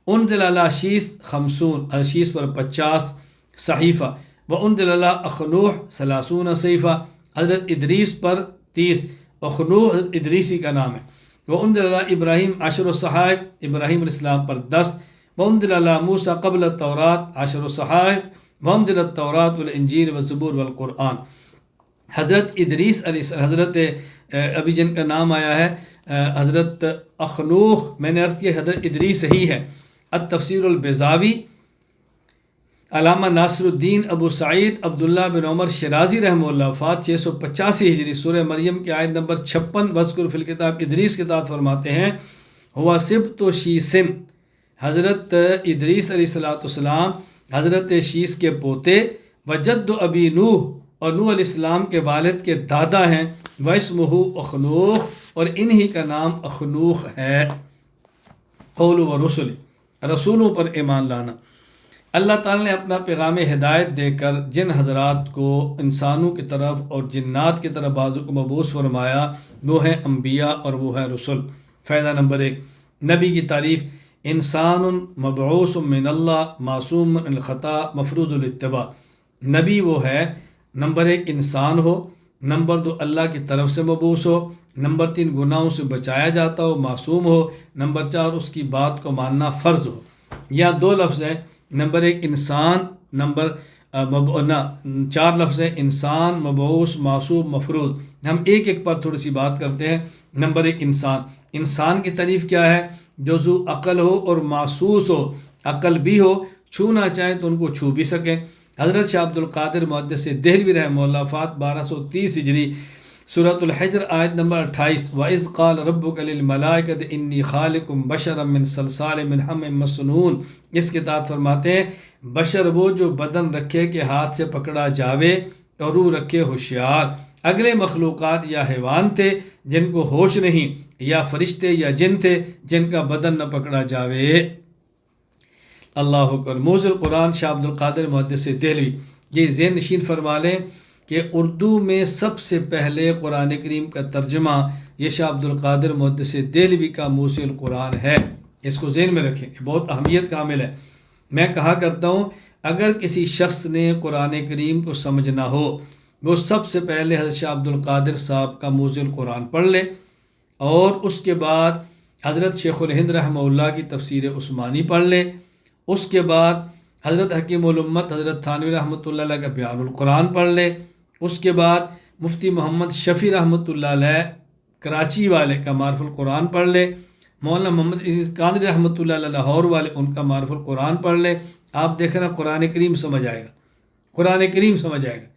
انزل علی شیس 50، شیس پر 50 صحیفہ، و انزل علی اخنوح 30 صحیفہ، حضرت ادریس پر 30، اخنوح حضرت ادریسی کا نام ہے، و انزل علی ابراہیم 10 صحائف، ابراہیم علیہ السلام پر 10، و انزل علی موسیٰ قبل التورات 10 صحائف، و انزل التورات والانجیل والزبور والقرآن۔ حضرت ادریس علیہ السلام، حضرت ابھی جن کا نام آیا ہے حضرت اخنوخ، میں نے عرض کیا حضرت ادریس ہی ہے۔ التفسیر البیضاوی، علامہ ناصر الدین ابو سعید عبداللہ بن عمر شیرازی رحمہ اللہ، وفات 685 ہجری، سورہ مریم کی آیت نمبر 56 وذکر فی الکتاب ادریس کے تحت فرماتے ہیں ہوا سبت شیسن، حضرت ادریس علیہ السلام حضرت شیس کے پوتے، وجد ابی نوح، اور نوح علیہ السلام کے والد کے دادا ہیں، واسمہ اخنوخ، اور انہی کا نام اخنوخ ہے۔ قول و رسول، رسولوں پر ایمان لانا۔ اللہ تعالیٰ نے اپنا پیغام ہدایت دے کر جن حضرات کو انسانوں کی طرف اور جنات کی طرف بازو کو مبعوث فرمایا وہ ہیں انبیاء اور وہ ہیں رسول۔ فائدہ نمبر 1، نبی کی تعریف: انسان مبعوث من اللہ معصوم من الخطا مفروض الاتباع۔ نبی وہ ہے، نمبر 1 انسان ہو، نمبر 2 اللہ کی طرف سے مبعوث ہو، نمبر 3 گناہوں سے بچایا جاتا ہو، معصوم ہو، نمبر 4 اس کی بات کو ماننا فرض ہو۔ یہاں 2 لفظ ہیں، نمبر 1 انسان، نمبر 4 لفظ ہیں، انسان، مبعوث، معصوم، مفروض۔ ہم ایک ایک پر تھوڑی سی بات کرتے ہیں۔ نمبر 1 انسان۔ انسان کی تعریف کیا ہے؟ جو ذو عقل ہو اور محسوس ہو، عقل بھی ہو، چھونا چاہیں تو ان کو چھو بھی سکیں۔ حضرت شاہ عبد القادر محدث دہلوی رحمہ اللہ، وفات 1230 ہجری، سورۃ الحجر آیت نمبر 28، وَإِذْ قَالَ رَبُّكَ لِلْمَلَائِكَةِ إِنِّي خَالِقٌ بَشَرًا مِّن صَلْصَالٍ مِّنْ حَمٍ مَّسْنُونٍ۔ اس کے تحت فرماتے ہیں بشر وہ جو بدن رکھے کہ ہاتھ سے پکڑا جاوے اور روح رکھے ہوشیار۔ اگلے مخلوقات یا حیوان تھے جن کو ہوش نہیں، یا فرشتے یا جن تھے جن کا بدن نہ پکڑا جاوے۔ اللہ اکبر۔ موزل قرآن شاہ عبد القادر محدث دہلوی، یہ ذہن نشین فرما لیں کہ اردو میں سب سے پہلے قرآن کریم کا ترجمہ یہ شاہ عبد القادر محدث دہلوی کا موزل قرآن ہے۔ اس کو ذہن میں رکھیں، یہ بہت اہمیت کا عامل ہے۔ میں کہا کرتا ہوں اگر کسی شخص نے قرآن کریم کو سمجھنا ہو، وہ سب سے پہلے حضرت شاہ عبد القادر صاحب کا موزل قرآن پڑھ لے، اور اس کے بعد حضرت شیخ الہند رحمہ اللہ کی تفسیر عثمانی پڑھ لے، اس کے بعد حضرت حکیم الامت حضرت تھانوی رحمۃ اللہ علیہ کا بیان القرآن پڑھ لے، اس کے بعد مفتی محمد شفیع رحمۃ اللہ علیہ کراچی والے کا معرف القرآن پڑھ لے، مولانا محمد عزیز قادری رحمۃ اللہ علیہ لاہور والے ان کا معرف القرآن پڑھ لے۔ آپ دیکھ رہے قرآن کریم سمجھ آئے گا، قرآن کریم سمجھ آئے گا۔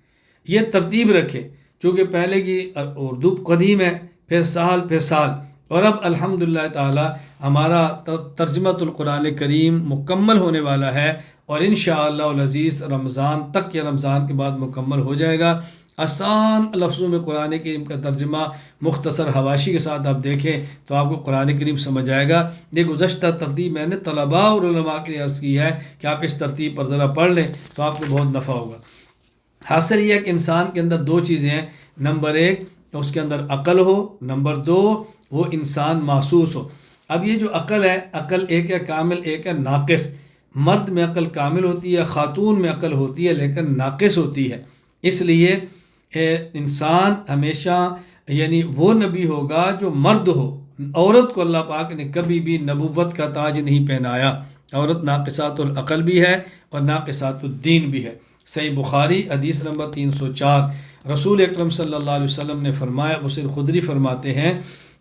یہ ترتیب رکھے، چونکہ پہلے کی اردو قدیم ہے، پھر سال پھر سال، اور اب الحمدللہ تعالی ہمارا ترجمۃ القرآن کریم مکمل ہونے والا ہے، اور انشاءاللہ العزیز رمضان تک یا رمضان کے بعد مکمل ہو جائے گا۔ آسان لفظوں میں قرآن کریم کا ترجمہ مختصر حواشی کے ساتھ آپ دیکھیں تو آپ کو قرآن کریم سمجھ آئے گا۔ یہ گزشتہ ترتیب میں نے طلباء اور علماء کے لیے عرض کی ہے کہ آپ اس ترتیب پر ذرا پڑھ لیں تو آپ کو بہت نفع ہوگا۔ حاصل یہ ہے کہ انسان کے اندر 2 چیزیں ہیں، نمبر 1 اس کے اندر عقل ہو، نمبر 2 وہ انسان محسوس ہو۔ اب یہ جو عقل ہے، عقل ایک ہے کامل، ایک ہے ناقص۔ مرد میں عقل کامل ہوتی ہے، خاتون میں عقل ہوتی ہے لیکن ناقص ہوتی ہے۔ اس لیے انسان ہمیشہ یعنی وہ نبی ہوگا جو مرد ہو۔ عورت کو اللہ پاک نے کبھی بھی نبوت کا تاج نہیں پہنایا۔ عورت ناقصات العقل بھی ہے اور ناقصات الدین بھی ہے۔ صحیح بخاری حدیث نمبر 304، رسول اکرم صلی اللہ علیہ وسلم نے فرمایا، ابو سعید خدری فرماتے ہیں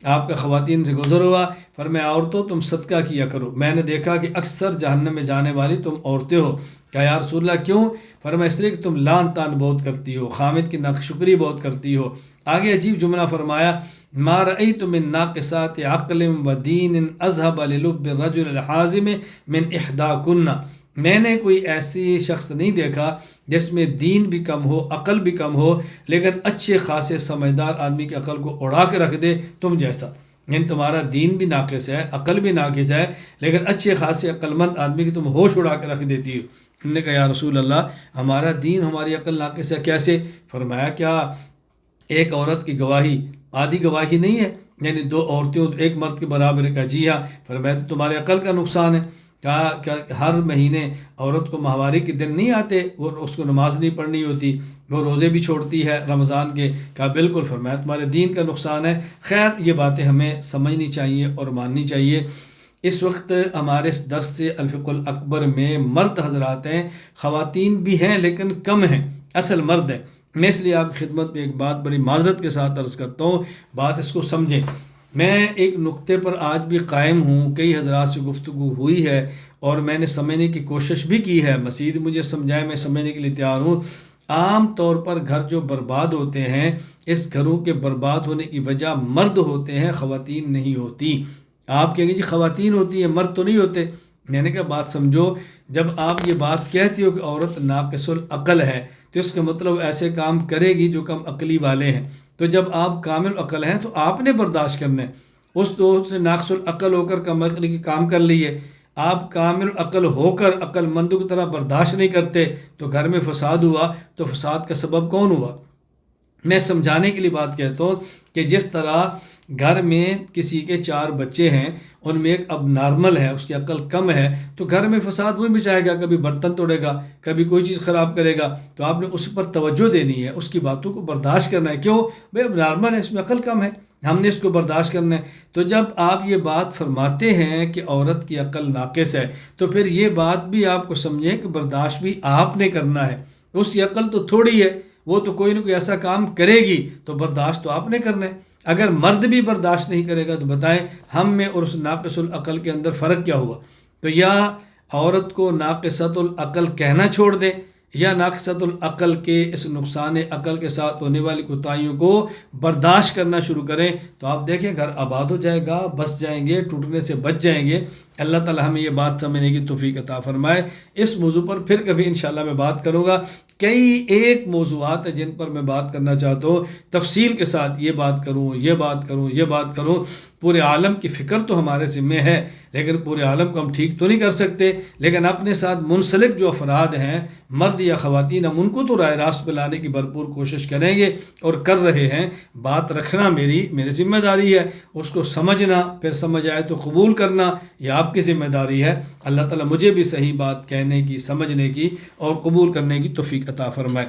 آپ کا خواتین سے گزر ہوا، فرمایا عورتوں تم صدقہ کیا کرو، میں نے دیکھا کہ اکثر جہنم میں جانے والی تم عورتیں ہو۔ کہا یا رسول اللہ کیوں؟ فرمایا اس لیے کہ تم لان تان بہت کرتی ہو، خامد کی ناشکری بہت کرتی ہو۔ آگے عجیب جملہ فرمایا، ما رأیت من ناقصات عقل و دین اذهب للب الرجل الحازم من احداکن۔ میں نے کوئی ایسی شخص نہیں دیکھا جس میں دین بھی کم ہو، عقل بھی کم ہو، لیکن اچھے خاصے سمجھدار آدمی کی عقل کو اڑا کے رکھ دے تم جیسا۔ یعنی تمہارا دین بھی ناقص ہے، عقل بھی ناقص ہے، لیکن اچھے خاصے عقل مند آدمی کی تم ہوش اڑا کے رکھ دیتی ہو۔ انہوں نے کہا یا رسول اللہ ہمارا دین ہماری عقل ناقص ہے، کیسے؟ فرمایا کیا ایک عورت کی گواہی آدھی گواہی نہیں ہے؟ یعنی 2 عورتیں ایک مرد کے برابر ہے۔ کہا جی ہاں۔ فرمایا تو تمہارے عقل کا نقصان ہے۔ کہا کہ ہر مہینے عورت کو ماہواری کے دن نہیں آتے، وہ اس کو نماز نہیں پڑھنی ہوتی، وہ روزے بھی چھوڑتی ہے رمضان کے؟ کہا بالکل۔ فرمایا تمہارے دین کا نقصان ہے۔ خیر یہ باتیں ہمیں سمجھنی چاہیے اور ماننی چاہیے۔ اس وقت ہمارے اس درس سے الفقہ الاکبر میں مرد حضرات ہیں، خواتین بھی ہیں لیکن کم ہیں، اصل مرد ہیں۔ میں اس لیے آپ کی خدمت میں ایک بات بڑی معذرت کے ساتھ عرض کرتا ہوں، بات اس کو سمجھیں۔ میں ایک نقطے پر آج بھی قائم ہوں، کئی حضرات سے گفتگو ہوئی ہے اور میں نے سمجھنے کی کوشش بھی کی ہے، مزید مجھے سمجھائے میں سمجھنے کے لیے تیار ہوں۔ عام طور پر گھر جو برباد ہوتے ہیں، اس گھروں کے برباد ہونے کی وجہ مرد ہوتے ہیں، خواتین نہیں ہوتی۔ آپ کہیں گے جی خواتین ہوتی ہیں مرد تو نہیں ہوتے۔ میں نے کہا بات سمجھو، جب آپ یہ بات کہتی ہو کہ عورت ناقص العقل ہے تو اس کا مطلب ایسے کام کرے گی جو کم عقلی والے ہیں۔ تو جب آپ کامل عقل ہیں تو آپ نے برداشت کرنا ہے۔ اس دوست نے ناقص العقل ہو کر کم عقلی کی کام کر لی ہے، آپ کامل عقل ہو کر عقل مندوں کی طرح برداشت نہیں کرتے تو گھر میں فساد ہوا تو فساد کا سبب کون ہوا؟ میں سمجھانے کے لیے بات کہتا ہوں کہ جس طرح گھر میں کسی کے 4 بچے ہیں، ان میں ایک اب نارمل ہے، اس کی عقل کم ہے، تو گھر میں فساد وہی مچائے گا، کبھی برتن توڑے گا، کبھی کوئی چیز خراب کرے گا، تو آپ نے اس پر توجہ دینی ہے، اس کی باتوں کو برداشت کرنا ہے۔ کیوں بھئی؟ اب نارمل ہے، اس میں عقل کم ہے، ہم نے اس کو برداشت کرنا ہے۔ تو جب آپ یہ بات فرماتے ہیں کہ عورت کی عقل ناقص ہے، تو پھر یہ بات بھی آپ کو سمجھیں کہ برداشت بھی آپ نے کرنا ہے۔ اس کی عقل تو تھوڑی ہے، وہ تو کوئی نہ کوئی ایسا کام کرے گی، تو برداشت تو آپ نے کرنا ہے۔ اگر مرد بھی برداشت نہیں کرے گا تو بتائیں ہم میں اور اس ناقص العقل کے اندر فرق کیا ہوا؟ تو یا عورت کو ناقصۃ العقل کہنا چھوڑ دیں، یا ناقصۃ العقل کے اس نقصان عقل کے ساتھ ہونے والی کوتاہیوں کو برداشت کرنا شروع کریں، تو آپ دیکھیں گھر آباد ہو جائے گا، بس جائیں گے، ٹوٹنے سے بچ جائیں گے۔ اللہ تعالی ہمیں یہ بات سمجھنے کی توفیق عطا فرمائے۔ اس موضوع پر پھر کبھی انشاءاللہ میں بات کروں گا۔ کئی ایک موضوعات ہیں جن پر میں بات کرنا چاہتا ہوں، تفصیل کے ساتھ یہ بات کروں، یہ بات کروں، یہ بات کروں۔ پورے عالم کی فکر تو ہمارے ذمہ ہے، لیکن پورے عالم کو ہم ٹھیک تو نہیں کر سکتے، لیکن اپنے ساتھ منسلک جو افراد ہیں، مرد یا خواتین، ہم ان کو تو راہ راست پہ لانے کی بھرپور کوشش کریں گے اور کر رہے ہیں۔ بات رکھنا میری ذمہ داری ہے، اس کو سمجھنا، پھر سمجھ آئے تو قبول کرنا یہ آپ کی ذمہ داری ہے۔ اللہ تعالیٰ مجھے بھی صحیح بات کہنے کی، سمجھنے کی اور قبول کرنے کی توفیق عطا فرمائے۔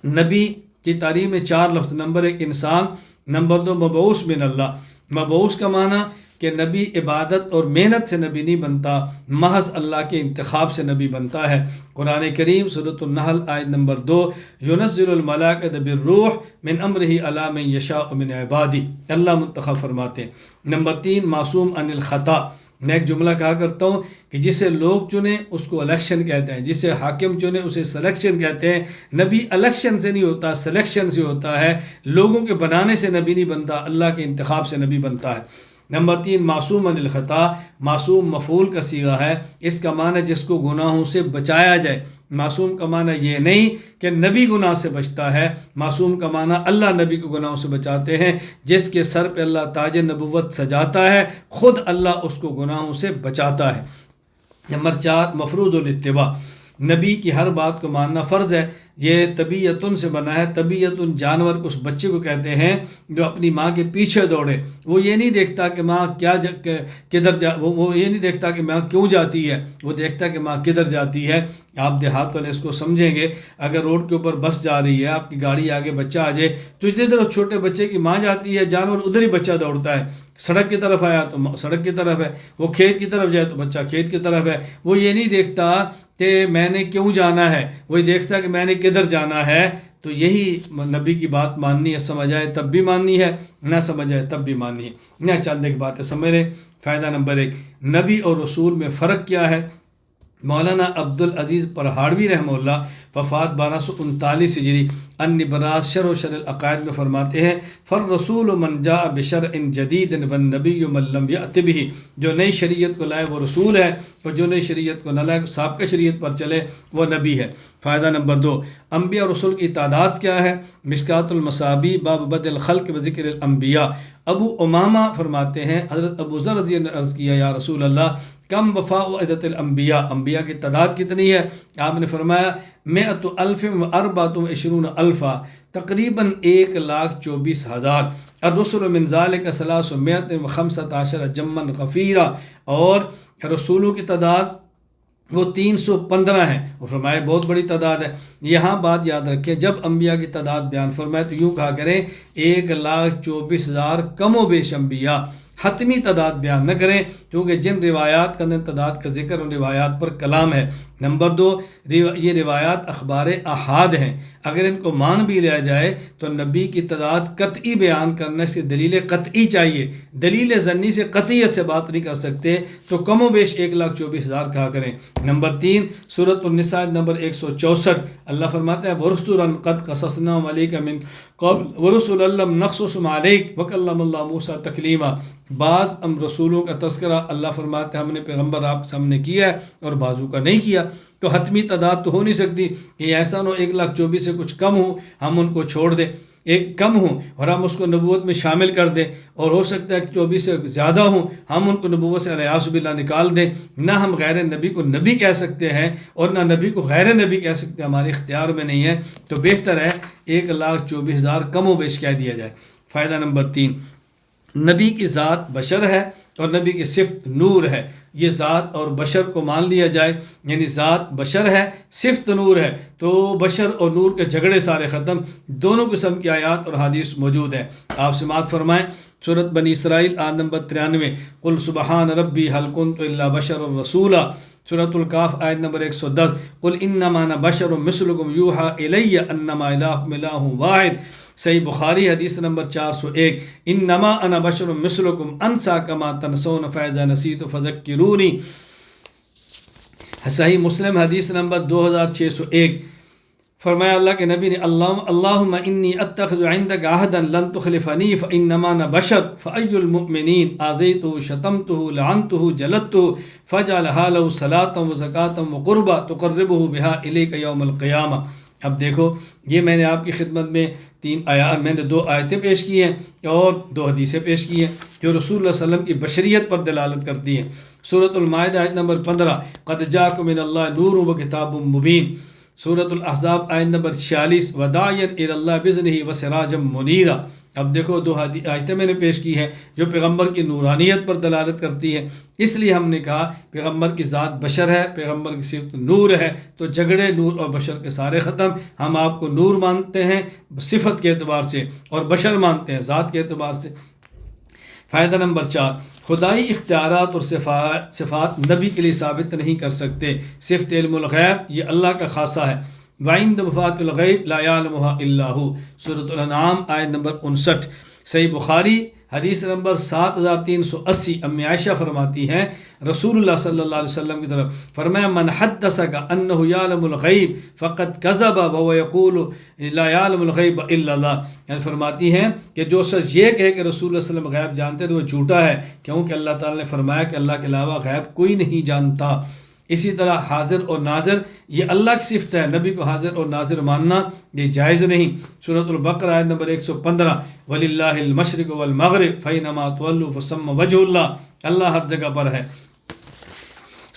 نبی کی تعریف میں 4 لفظ: نمبر 1 انسان، نمبر 2 مبعوث من اللہ۔ مبعوث کا معنی کہ نبی عبادت اور محنت سے نبی نہیں بنتا، محض اللہ کے انتخاب سے نبی بنتا ہے۔ قرآن کریم سورۃ النحل آیت نمبر 2: ينزل الملائکۃ بالروح من امرہ علی من یشاء من عبادہ، اللہ منتخب فرماتے ہیں۔ نمبر 3 معصوم عن الخطا۔ میں ایک جملہ کہا کرتا ہوں کہ جسے لوگ چنیں اس کو الیکشن کہتے ہیں، جسے حاکم چنے اسے سلیکشن کہتے ہیں۔ نبی الیکشن سے نہیں ہوتا، سلیکشن سے ہوتا ہے۔ لوگوں کے بنانے سے نبی نہیں بنتا، اللہ کے انتخاب سے نبی بنتا ہے۔ نمبر 3 معصوم عن الخطا۔ معصوم مفعول کا صیغہ ہے، اس کا معنی جس کو گناہوں سے بچایا جائے۔ معصوم کا معنی یہ نہیں کہ نبی گناہ سے بچتا ہے، معصوم کا معنی اللہ نبی کو گناہوں سے بچاتے ہیں۔ جس کے سر پہ اللہ تاج نبوت سجاتا ہے، خود اللہ اس کو گناہوں سے بچاتا ہے۔ نمبر 4 مفروض الاتباع۔ نبی کی ہر بات کو ماننا فرض ہے۔ یہ طبیعتن سے بنا ہے۔ طبیعتن جانور کو، اس بچے کو کہتے ہیں جو اپنی ماں کے پیچھے دوڑے۔ وہ یہ نہیں دیکھتا کہ ماں کدھر جا، وہ یہ نہیں دیکھتا کہ ماں کیوں جاتی ہے، وہ دیکھتا کہ ماں کدھر جاتی ہے۔ آپ دیہات والے اس کو سمجھیں گے، اگر روڈ کے اوپر بس جا رہی ہے، آپ کی گاڑی آگے بچہ آ جائے تو جدھر چھوٹے بچے کی ماں جاتی ہے جانور ادھر ہی بچہ دوڑتا ہے۔ سڑک کی طرف آیا تو سڑک کی طرف ہے، وہ کھیت کی طرف جائے تو بچہ کھیت کی طرف ہے۔ وہ یہ نہیں دیکھتا کہ میں نے کیوں جانا ہے، وہی دیکھتا کہ میں نے کدھر جانا ہے۔ تو یہی نبی کی بات ماننی ہے، سمجھ آئے تب بھی ماننی ہے، نہ سمجھ آئے تب بھی ماننی ہے۔ نہ چند ایک باتیں سمجھ لیں۔ فائدہ نمبر 1، نبی اور رسول میں فرق کیا ہے؟ مولانا عبدالعزیز پرہاڑوی رحمہ اللہ وفات 1239 ہجری، النبراس شرح و شرح العقائد میں فرماتے ہیں: فالرسول من جاء بشرع جدید والنبی من لم یأت بہ۔ جو نئی شریعت کو لائے وہ رسول ہے، اور جو نئی شریعت کو نہ لائے، سابقہ شریعت پر چلے، وہ نبی ہے۔ فائدہ نمبر 2، انبیاء اور رسول کی تعداد کیا ہے؟ مشکات المصابیح باب بدء الخلق و ذکر الانبیاء۔ ابو امامہ فرماتے ہیں، حضرت ابو ذر رضی اللہ عنہ نے عرض کیا: یا رسول اللہ، کم وفاء عدت الانبیاء، انبیاء کی تعداد کتنی ہے؟ آپ نے فرمایا: 100,024 الفا، تقریباً 1,24,000۔ الرسل من ذلك 315 جما غفیرا، اور رسولوں کی تعداد وہ 315 ہیں۔ وہ فرمائے بہت بڑی تعداد ہے۔ یہاں بات یاد رکھیں، جب انبیاء کی تعداد بیان فرمائے تو یوں کہا کریں 1,24,000 کم و بیش انبیاء، حتمی تعداد بیان نہ کریں، کیونکہ جن روایات کا تعداد کا ذکر ان روایات پر کلام ہے۔ نمبر 2، یہ روایات اخبار احاد ہیں، اگر ان کو مان بھی لیا جائے تو نبی کی تعداد قطعی بیان کرنے سے دلیل قطعی چاہیے، دلیل ظنی سے قطعیت سے بات نہیں کر سکتے، تو کم و بیش 1,24,000 کہا کریں۔ نمبر 3، سورۃ النساء نمبر 164، اللہ فرماتا ہے: وَرُسُلًا قَدْ قَصَصْنَاهُمْ عَلَيْكَ مِن قَبْلُ وَرُسُلًا لَّمْ نَقْصُصْهُمْ عَلَيْكَ وَكَلَّمَ اللَّهُ مُوسَىٰ تَكْلِيمًا۔ بعض رسولوں کا تذکرہ اللہ فرماتے ہیں ہم نے پیغمبر آپ کے سامنے کیا ہے اور بعضوں کا نہیں کیا، تو حتمی تعداد تو ہو نہیں سکتی کہ ایسا نہ ہو 1,24,000 سے کچھ کم ہو ہم ان کو چھوڑ دیں۔ ایک کم ہوں اور ہم اس کو نبوت میں شامل کر دیں، اور ہو سکتا ہے کہ 24 سے زیادہ ہوں، ہم ان کو نبوت سے الیاذ باللہ نکال دیں، نہ ہم غیر نبی کو نبی کہہ سکتے ہیں اور نہ نبی کو غیر نبی کہہ سکتے ہیں، ہمارے اختیار میں نہیں ہے، تو بہتر ہے 1,24,000 کم و بیش کہہ دیا جائے۔ فائدہ نمبر 3، نبی کی ذات بشر ہے اور نبی کی صفت نور ہے۔ یہ ذات اور بشر کو مان لیا جائے، یعنی ذات بشر ہے، صفت نور ہے، تو بشر اور نور کے جھگڑے سارے ختم۔ دونوں قسم کی آیات اور حدیث موجود ہیں۔ آپ سماعت فرمائیں سورۃ بنی اسرائیل آیت نمبر 93، قل سبحان ربی هل کنت الا بشر رسولا۔ سورۃ الکاف آیت نمبر 110، قل انما انا بشر مثلکم یوحی الی انما الہکم الہ واحد۔ صحیح بخاری حدیث نمبر 401، انما انا بشر مثلکم انسا کما تنسون فاذا نسیت فذکرونی۔ صحیح مسلم حدیث نمبر 2601، فرمایا اللہ کے نبی نے اللہم انی اتخذ عندک عہدا لن تخلفنی فانما انا بشر فای المؤمنین آذیتہ شتمتہ لعنتہ جلدتہ فاجعل له صلاۃ وزکاۃ وقربا تقربہ بہا الیک یوم القیامہ۔ اب دیکھو، یہ میں نے آپ کی خدمت میں میں نے 2 آیتیں پیش کی ہیں اور 2 حدیثیں پیش کی ہیں جو رسول اللہ صلی اللہ علیہ وسلم کی بشریت پر دلالت کرتی ہیں۔ سورۃ المائدہ آیت نمبر 15، قد جاءکم من اللہ نور وکتاب مبین۔ سورۃ الاحزاب آیت نمبر 46، وداعیا الی اللہ باذنہ وسراجا منیرا۔ اب دیکھو 2 آیتیں میں نے پیش کی ہیں جو پیغمبر کی نورانیت پر دلالت کرتی ہیں، اس لیے ہم نے کہا پیغمبر کی ذات بشر ہے، پیغمبر کی صفت نور ہے، تو جھگڑے نور اور بشر کے سارے ختم۔ ہم آپ کو نور مانتے ہیں صفت کے اعتبار سے اور بشر مانتے ہیں ذات کے اعتبار سے۔ فائدہ نمبر 4، خدائی اختیارات اور صفات نبی کے لیے ثابت نہیں کر سکتے۔ صفت علم الغیب یہ اللہ کا خاصہ ہے، وعند مفاتح الغیب لا یعلمها الا هو۔ سورۃ الانعام آیت نمبر 59۔ صحیح بخاری حدیث نمبر 7380، ام عائشہ فرماتی ہیں رسول اللہ صلی اللہ علیہ وسلم کی طرف فرمایا من حدثک انہ یعلم الغیب فقد کذب وهو یقول لا یعلم الغیب الا اللہ، یعنی فرماتی ہیں کہ جو شخص یہ کہے کہ رسول اللہ صلی اللہ علیہ وسلم غیب جانتے تو وہ جھوٹا ہے، کیونکہ اللہ تعالیٰ نے فرمایا کہ اللہ کے علاوہ غیب کوئی نہیں جانتا۔ اسی طرح حاضر اور ناظر یہ اللہ کی صفت ہے، نبی کو حاضر اور ناظر ماننا یہ جائز نہیں۔ سورۃ البقرہ آیت نمبر 115، وَلِلَّهِ الْمَشْرِقُ وَالْمَغْرِبُ فَأَيْنَمَا تُوَلُّوا فَثَمَّ وَجْهُ اللَّهِ، اللہ ہر جگہ پر ہے۔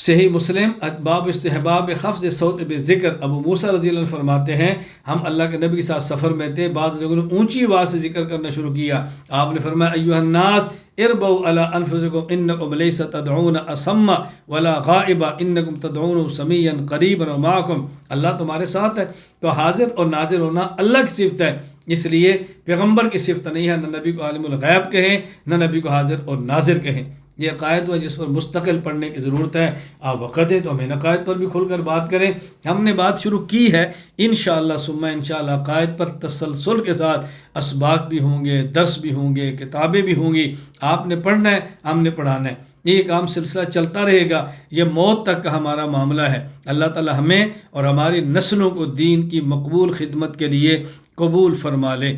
صحیح مسلم باب استحباب خفض صوت بذکر، ابو موسیٰ رضی اللہ عنہ فرماتے ہیں ہم اللہ کے نبی کے ساتھ سفر میں تھے، بعض لوگوں نے اونچی آواز سے ذکر کرنا شروع کیا، آپ نے فرمایا ایھا الناس اربوا علی انفسکم انکم لیس تدعون اصم ولا غائبا انکم تدعون سمیعا قریبا ومعکم، اللہ تمہارے ساتھ ہے۔ تو حاضر اور ناظر ہونا اللہ کی صفت ہے، اس لیے پیغمبر کی صفت نہیں ہے، نہ نبی کو عالم الغیب کہیں نہ نبی کو حاضر اور ناظر کہیں۔ یہ عقائد ہے جس پر مستقل پڑھنے کی ضرورت ہے، آپ وقت ہے تو ہم ان عقائد پر بھی کھل کر بات کریں۔ ہم نے بات شروع کی ہے انشاءاللہ ثم انشاءاللہ عقائد پر تسلسل کے ساتھ، اسباق بھی ہوں گے، درس بھی ہوں گے، کتابیں بھی ہوں گی، آپ نے پڑھنا ہے ہم نے پڑھانا ہے، یہ کام سلسلہ چلتا رہے گا، یہ موت تک کا ہمارا معاملہ ہے۔ اللہ تعالی ہمیں اور ہماری نسلوں کو دین کی مقبول خدمت کے لیے قبول فرما لے۔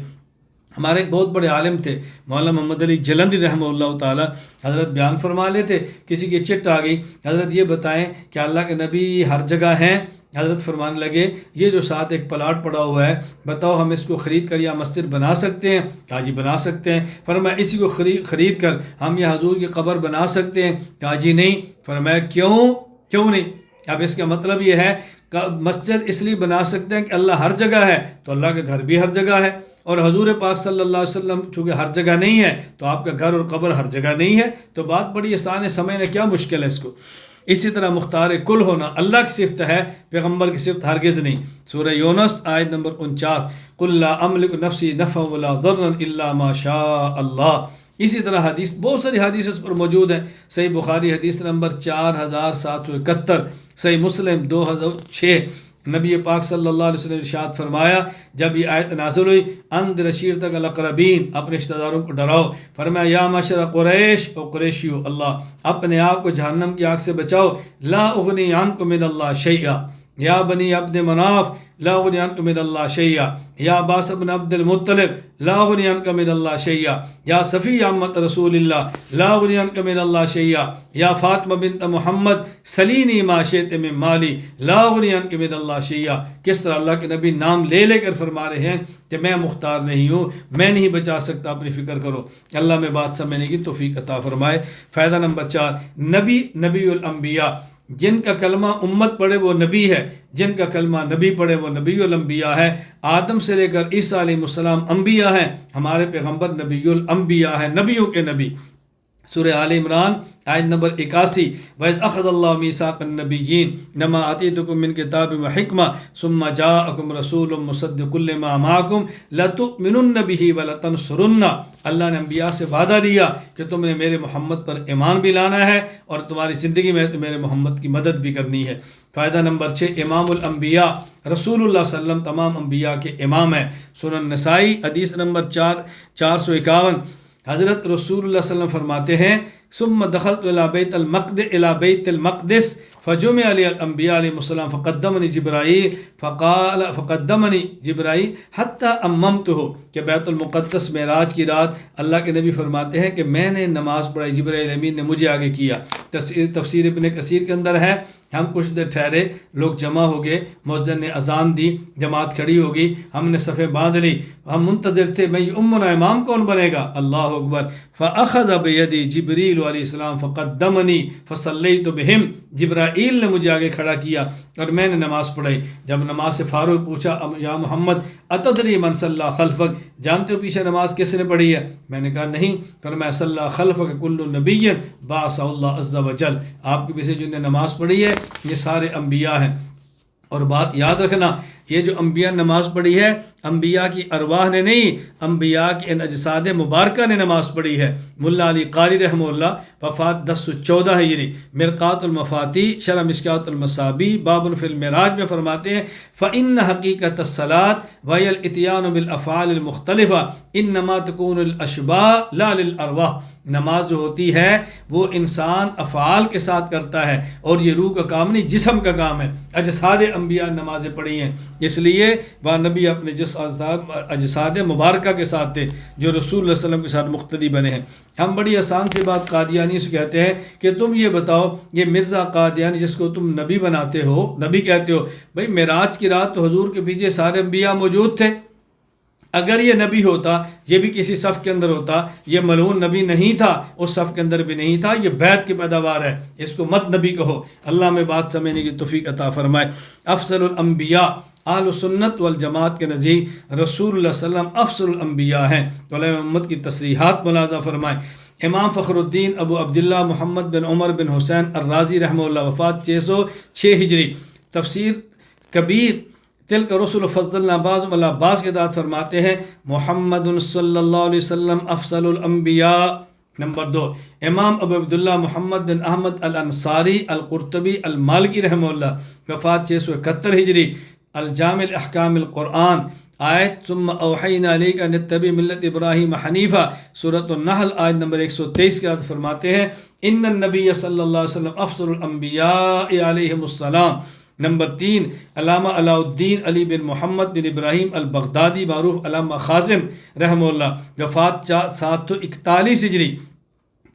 ہمارے ایک بہت بڑے عالم تھے مولانا محمد علی جلندی رحمہ اللہ تعالی، حضرت بیان فرما لیتے، کسی کی چٹ آ گئی، حضرت یہ بتائیں کہ اللہ کے نبی ہر جگہ ہیں؟ حضرت فرمانے لگے یہ جو ساتھ ایک پلاٹ پڑا ہوا ہے بتاؤ ہم اس کو خرید کر یا مسجد بنا سکتے ہیں؟ کہا جی بنا سکتے ہیں۔ فرمایا اسی کو خرید کر ہم یہ حضور کی قبر بنا سکتے ہیں؟ کہا جی نہیں۔ فرمایا کیوں نہیں؟ اب اس کا مطلب یہ ہے کہ مسجد اس لیے بنا سکتے ہیں کہ اللہ ہر جگہ ہے، تو اللہ کا گھر بھی ہر جگہ ہے، اور حضور پاک صلی اللہ علیہ وسلم چونکہ ہر جگہ نہیں ہے تو آپ کا گھر اور قبر ہر جگہ نہیں ہے، تو بات بڑی آسان ہے، سمجھنا کیا مشکل ہے اس کو۔ اسی طرح مختار کل ہونا اللہ کی صفت ہے، پیغمبر کی صفت ہرگز نہیں۔ سورہ یونس آیت نمبر 49، قل لا املک نفسی نفعا ولا ضرا الا ما شاء اللہ۔ اسی طرح حدیث بہت ساری حدیث اس پر موجود ہیں، صحیح بخاری حدیث نمبر 4771، صحیح مسلم 2006، نبی پاک صلی اللہ علیہ وسلم نے ارشاد فرمایا جب یہ آیت نازل ہوئی انذر عشیرتک الاقربین، اپنے رشتہ داروں کو ڈراؤ۔ فرمایا یا معشر قریش او قریشیو، اللہ اپنے آپ کو جہنم کی آگ سے بچاؤ، لا اغنی عنکم من اللہ شیئا، یا بنی عبد مناف لا اغنی عنکم من اللہ شیئا، یا عباس بن عبد المطلب لا اغنی عنکم من اللہ شیئا، یا صفی امت رسول اللہ لا اغنی عنکم من اللہ شیئا، یا فاطمہ بنت محمد سلینی ما شئت من مالی لا اغنی عنکم من اللہ شیئا۔ کس طرح اللہ کے نبی نام لے لے کر فرما رہے ہیں کہ میں مختار نہیں ہوں، میں نہیں بچا سکتا، اپنی فکر کرو۔ اللہ میں بات سمجھنے کی توفیق عطا فرمائے۔ فائدہ نمبر 4، نبی الانبیاء، جن کا کلمہ امت پڑھے وہ نبی ہے، جن کا کلمہ نبی پڑھے وہ نبی الانبیاء ہے۔ آدم سے لے کر عیسیٰ علیہ السلام انبیاء ہیں، ہمارے پیغمبر نبی الانبیاء ہیں، نبیوں کے نبی۔ سورہ آل عمران آیت نمبر 81، وَإِذْ أَخَذَ اللَّهُ مِيثَاقَ النَّبِيِّينَ لَمَا آتَيْتُكُم مِّن كِتَابٍ وَحِكْمَةٍ ثُمَّ جَاءَكُمْ رَسُولٌ مُّصَدِّقٌ لِّمَا مَعَكُمْ لَتُؤْمِنُنَّ بِهِ وَلَتَنصُرُنَّ۔ اللہ نے انبیاء سے وعدہ لیا کہ تم نے میرے محمد پر ایمان بھی لانا ہے اور تمہاری زندگی میں تو میرے محمد کی مدد بھی کرنی ہے۔ فائدہ نمبر 6، امام الانبیاء، رسول اللہ صلی اللہ علیہ وسلم تمام انبیاء کے امام ہیں۔ سنن نسائی حدیث نمبر 451، حضرت رسول اللہ صلی اللہ علیہ وسلم فرماتے ہیں ثم دخلت الى بیت المقدس فجمع علی الانبیاء علیہ السلام فقدمنی جبرائیل حتی اممتہ، کہ بیت المقدس معراج کی رات اللہ کے نبی فرماتے ہیں کہ میں نے نماز پڑھائی، جبرائیل امین نے مجھے آگے کیا۔ تفسیر ابن کثیر کے اندر ہے، ہم کچھ دیر ٹھہرے، لوگ جمع ہو گئے، مؤذن نے اذان دی، جماعت کھڑی ہو گئی، ہم نے صفیں باندھ لی، ہم منتظر تھے میں امنا امام کون بنے گا، اللہ اکبر۔ فاخذ بیدی جبریل علیہ السلام فقدمنی فصلیت بہم، جبرائیل نے مجھے آگے کھڑا کیا اور میں نے نماز پڑھائی۔ جب نماز سے فارغ پوچھا یا محمد اتدری من صلی خلفک، جانتے ہو پیچھے نماز کس نے پڑھی ہے؟ میں نے کہا نہیں۔ فرمایا صلی خلفک کل نبی بعثہ اللہ عز وجل، آپ کے پیچھے جن نے نماز پڑھی ہے یہ سارے انبیاء ہیں۔ اور بات یاد رکھنا، یہ جو انبیاء نماز پڑھی ہے، انبیاء کی ارواح نے نہیں، انبیاء کی ان اجساد مبارکہ نے نماز پڑھی ہے۔ ملا علی قاری رحمہ اللہ، وفات 1014 ہجری، مرقات المفاتی شرح مشکات المصابی باب فی المعراج میں فرماتے ہیں فإن حقیقت الصلاۃ وہی الاتیان بالافعال المختلفہ انما تکون الاشباء لا للارواح، نماز جو ہوتی ہے وہ انسان افعال کے ساتھ کرتا ہے اور یہ روح کا کام نہیں، جسم کا کام ہے۔ اجساد انبیاء نمازیں پڑھی ہیں، اس لیے وہ نبی اپنے جس اجساد مبارکہ کے ساتھ تھے جو رسول اللہ علیہ وسلم کے ساتھ مقتدی بنے ہیں۔ ہم بڑی آسان سی بات قادیانی سے کہتے ہیں کہ تم یہ بتاؤ، یہ مرزا قادیانی جس کو تم نبی بناتے ہو، نبی کہتے ہو، بھئی معراج کی رات تو حضور کے پیچھے سارے انبیاء موجود تھے، اگر یہ نبی ہوتا یہ بھی کسی صف کے اندر ہوتا، یہ ملعون نبی نہیں تھا، اس صف کے اندر بھی نہیں تھا، یہ بیعت کی پیداوار ہے، اس کو مت نبی کہو۔ اللہ میں بات سمجھنے کی توفیق عطا فرمائے۔ افضل الانبیاء اہل سنت والجماعت کے نزدیک رسول اللہ صلی اللہ علیہ وسلم افضل الانبیاء ہیں۔ علماء امت کی تصریحات ملاحظہ فرمائیں۔ امام فخر الدین ابو عبداللہ محمد بن عمر بن حسین الرازی رحمہ اللہ، وفات 606 ہجری، تفسیر کبیر تلک رسول فضلنا بعضهم علی بعض کے داد فرماتے ہیں محمد صلی اللہ علیہ وسلم افضل الانبیاء۔ نمبر 2، امام ابو عبداللہ محمد بن احمد الانصاری القرطبی المالکی رحمہ اللہ، وفات 671 ہجری، الجامع الاحکام القرآن آیت ثم اوحینا الیک ان اتبع ملت ابراہیم حنیفہ، سورۃ النحل آیت نمبر 123 کے بعد فرماتے ہیں ان النبی صلی اللہ علیہ وسلم افضل الانبیاء علیہم السلام۔ نمبر 3، علامہ علاء الدین علی بن محمد بن ابراہیم البغدادی معروف علامہ خازن رحمہ اللہ، وفات 741 ہجری،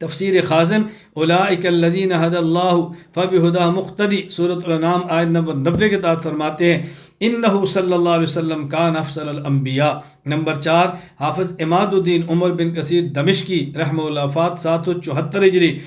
تفسیر خازن اولئک الذین ھدی اللہ فبہداہ مقتدی، سورۃ الانعام آیت نمبر 90 کے تحت فرماتے ہیں انہ صلی اللہ علیہ وسلم کان افضل الانبیاء۔ نمبر 4، حافظ عماد الدین عمر بن کثیر دمشقی رحمہ اللہ، وفات 774 ہجری،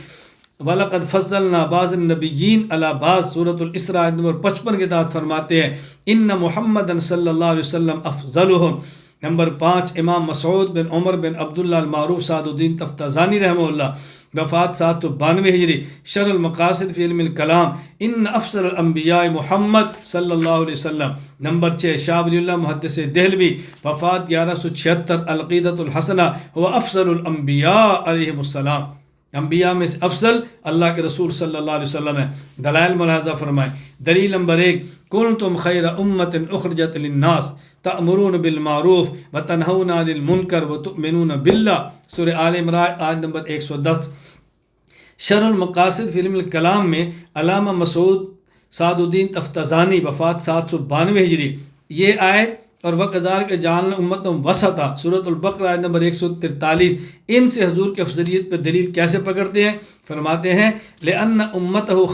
وَلَقَدْ فَضَّلْنَا بَعْضَ النَّبِيِّينَ عَلَى بَعْضٍ، سورۃ الاسراء آیت نمبر 55 کے تحت فرماتے ہیں ان محمدًا صلی اللہ علیہ وسلم افضلہم۔ نمبر 5، امام مسعود بن عمر بن عبداللہ المعروف سعد الدین تفتازانی رحمہ اللہ، وفات 792 ہجری، شرح المقاصد فی علم الکلام ان افضل الانبیاء محمد صلی اللہ علیہ وسلم۔ نمبر 6، شاہ ولی اللہ محدث دہلوی، وفات 1176، العقیدۃ الحسنہ هو افضل الانبیاء علیہم السلام، انبیاء میں سے افضل اللہ کے رسول صلی اللہ علیہ وسلم ہے۔ دلائل ملاحظہ فرمائیں۔ دلیل نمبر 1، کنتم خیر امۃ اخرجت للناس تأمرون بالمعروف وتنہون عن المنکر وتؤمنون باللہ، سورہ آل عمران آیت نمبر 110۔ شرح المقاصد فی علم الکلام میں علامہ مسعود سعد الدین تفتزانی وفات 792 ہجری۔ یہ آیت اور وَكَذَلِكَ جَعَلْنَا أُمَّةً وَسَطًا سورۃ البقرہ آیت نمبر 143، ان سے حضور کے افضلیت پہ دلیل کیسے پکڑتے ہیں؟ فرماتے ہیں لِأَنَّ أُمَّتَهُ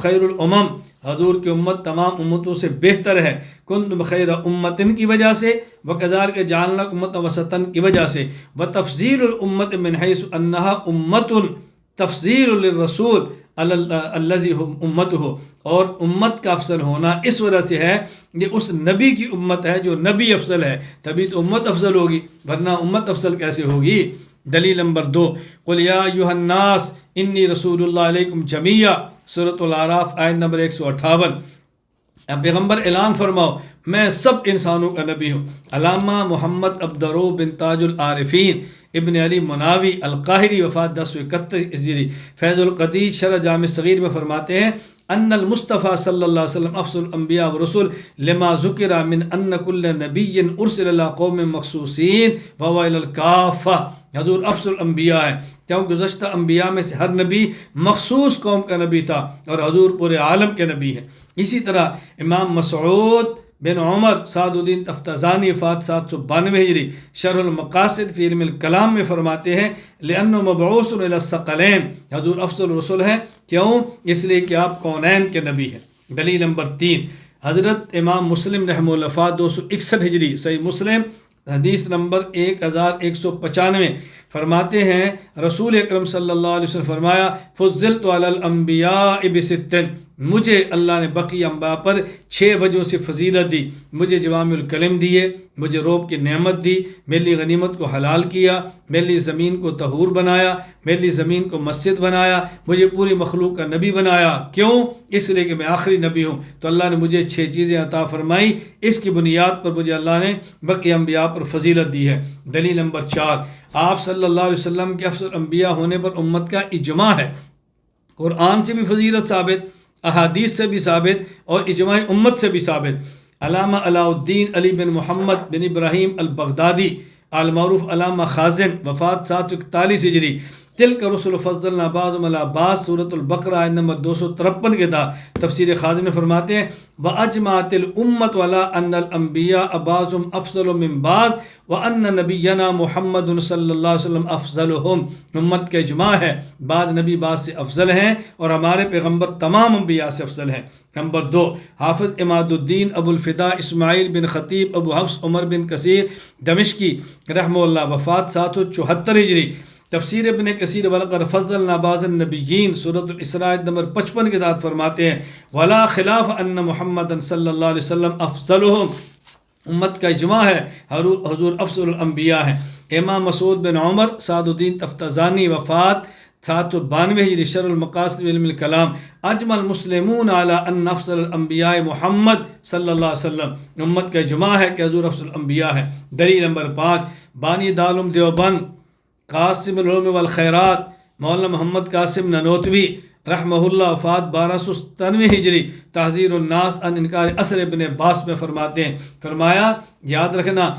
خَيْرُ الْأُمَمِ، حضور کی امت تمام امتوں سے بہتر ہے، كُنتُمْ خَيْرَ أُمَّةٍ کی وجہ سے، وَكَذَلِكَ جَعَلْنَاكُمْ أُمَّةً وَسَطًا کی وجہ سے، وَتَفْضِيلُ الْأُمَّةِ مِنْ حَيْثُ أَنَّهَا أُمَّةٌ تفضیل للرسول الذی امتہ، اور امت کا افضل ہونا اس وجہ سے ہے یہ اس نبی کی امت ہے جو نبی افضل ہے، تبھی تو امت افضل ہوگی، ورنہ امت افضل کیسے ہوگی؟ دلیل نمبر 2، قل یا ایھا الناس انی رسول اللہ علیکم جمیعا سورۃ الاعراف آیت نمبر 158۔ پیغمبر اعلان فرماؤ میں سب انسانوں کا نبی ہوں۔ علامہ محمد عبدالرؤف بن تاج العارفین ابن علی مناوی القاہری وفات 1031 ہجری فیض القدیر شرح جامع صغیر میں فرماتے ہیں ان المصطفیٰ صلی اللہ علیہ وسلم افضل الانبیاء ورسول لما ذکر من ان کل نبی ارسل الی قوم مخصوصین وهو الی الکافہ، حضور افضل الانبیاء ہے کیونکہ گزشتہ انبیاء میں سے ہر نبی مخصوص قوم کا نبی تھا اور حضور پورے عالم کے نبی ہیں۔ اسی طرح امام مسعود بن عمر سعد الدین تفتزانی وفات 792 ہجری شرح المقاصد فی علم الکلام میں فرماتے ہیں لأنه مبعوث الی الثقلین، حضور افضل رسول ہیں، کیوں؟ اس لیے کہ آپ کونین کے نبی ہیں۔ دلیل نمبر 3، حضرت امام مسلم رحمہ اللہ وفات 261 ہجری صحیح مسلم حدیث نمبر 1195 فرماتے ہیں رسول اکرم صلی اللہ علیہ وسلم فرمایا فضلت علی الانبیاء بست، مجھے اللہ نے بقیہ انبیاء پر 6 وجہوں سے فضیلت دی، مجھے جوامع الکلم دیے، مجھے روب کی نعمت دی، میرے لیے غنیمت کو حلال کیا، میرے لیے زمین کو طہور بنایا، میرے لیے زمین کو مسجد بنایا، مجھے پوری مخلوق کا نبی بنایا، کیوں؟ اس لیے کہ میں آخری نبی ہوں، تو اللہ نے مجھے 6 چیزیں عطا فرمائی، اس کی بنیاد پر مجھے اللہ نے بقیہ انبیاء پر فضیلت دی ہے۔ دلیل نمبر 4، آپ صلی اللہ علیہ وسلم کے افضل انبیاء ہونے پر امت کا اجماع ہے، قرآن سے بھی فضیلت ثابت، احادیث سے بھی ثابت اور اجماع امت سے بھی ثابت۔ علامہ علاء الدین علی بن محمد بن ابراہیم البغدادی المعروف علامہ خازن وفات 741 ہجری تلک رسل فضلنا بعضهم علی بعض سورۃ البقرہ آیت نمبر 253 کے تھا تفسیر خازن میں فرماتے ہیں وَأَجْمَعَتِ الْأُمَّةُ عَلَىٰ أَنَّ الْأَنْبِيَاءَ بَعْضُهُمْ أَفْضَلُ مِنْ بَعْضٍ وَأَنَّ نَبِيَّنَا مُحَمَّدٌ صلی اللہ علیہ وسلم أَفْضَلُهُمْ، امت کا اجماع ہے بعض نبی بعض سے افضل ہیں اور ہمارے پیغمبر تمام انبیاء سے افضل ہیں۔ نمبر 2، حافظ عماد الدین ابو الفدا اسماعیل بن خطیب ابو حفص عمر بن کثیر دمشقی رحمہ اللہ وفات 774 ہجری تفسیر ابن کثیر وَلَقَدْ فَضَّلْنَا بَعْضَ النَّبِيِّينَ سورۃ الاسراء نمبر 55 کے ساتھ فرماتے ہیں وَلَا خِلَافَ أَنَّ مُحَمَّدًا صلی اللہ علیہ وسلم أَفْضَلُهُمْ، امت کا اجماع ہے حضور افضل الانبیاء ہیں۔ امام مسعود بن عمر سعد الدین تفتزانی وفات 792 ہجری شرح المقاصد علم الکلام اجمع المسلمون علی ان افضل الانبیاء محمد صلی اللہ علیہ وسلم، امت کا اجماع ہے کہ حضور افضل الانبیاء ہے۔ دلیل نمبر 5، بانی دارالعلوم دیوبند قاسم العلوم والخیرات مولانا محمد قاسم ننوتوی رحمہ اللہ وفات 1297 ہجری تحذیر الناس ان انکار اثر ابن عباس میں فرماتے ہیں فرمایا یاد رکھنا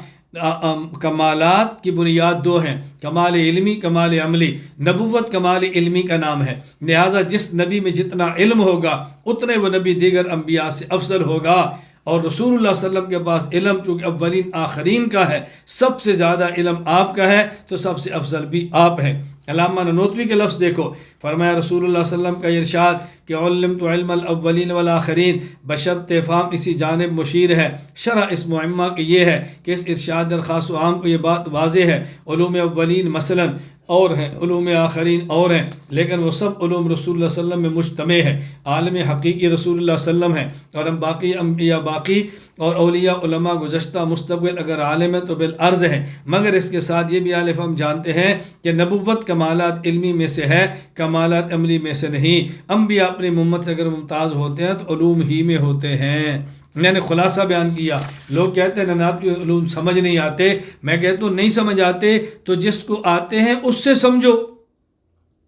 کمالات کی بنیاد 2 ہیں، کمال علمی کمال عملی۔ نبوت کمال علمی کا نام ہے، لہذا جس نبی میں جتنا علم ہوگا اتنے وہ نبی دیگر انبیاء سے افضل ہوگا، اور رسول اللہ صلی اللہ علیہ وسلم کے پاس علم چونکہ اولین آخرین کا ہے، سب سے زیادہ علم آپ کا ہے تو سب سے افضل بھی آپ ہیں۔ علامہ ننوتوی کے لفظ دیکھو، فرمایا رسول اللہ صلی اللہ علیہ وسلم کا ارشاد کہ علمت علم الاولین والآخرین بشرط فہم اسی جانب مشیر ہے۔ شرح اس معمہ کے یہ ہے کہ اس ارشاد خاص و عام کو یہ بات واضح ہے، علوم اولین مثلاً اور ہیں، علوم آخرین اور ہیں، لیکن وہ سب علوم رسول اللہ صلی اللہ علیہ وسلم میں مجتمع ہے۔ عالم حقیقی رسول اللہ صلی اللہ علیہ وسلم ہے اور ہم باقی انبیاء باقی اور اولیاء علماء گزشتہ مستقبل اگر عالم ہے تو بالعرض ہے، مگر اس کے ساتھ یہ بھی عالم ہم جانتے ہیں کہ نبوت کمالات علمی میں سے ہے، کمالات عملی میں سے نہیں۔ انبیاء اپنی امت سے اگر ممتاز ہوتے ہیں تو علوم ہی میں ہوتے ہیں۔ میں نے خلاصہ بیان کیا، لوگ کہتے ہیں ننوتوی علوم سمجھ نہیں آتے، میں کہتا ہوں نہیں سمجھ آتے تو جس کو آتے ہیں اس سے سمجھو،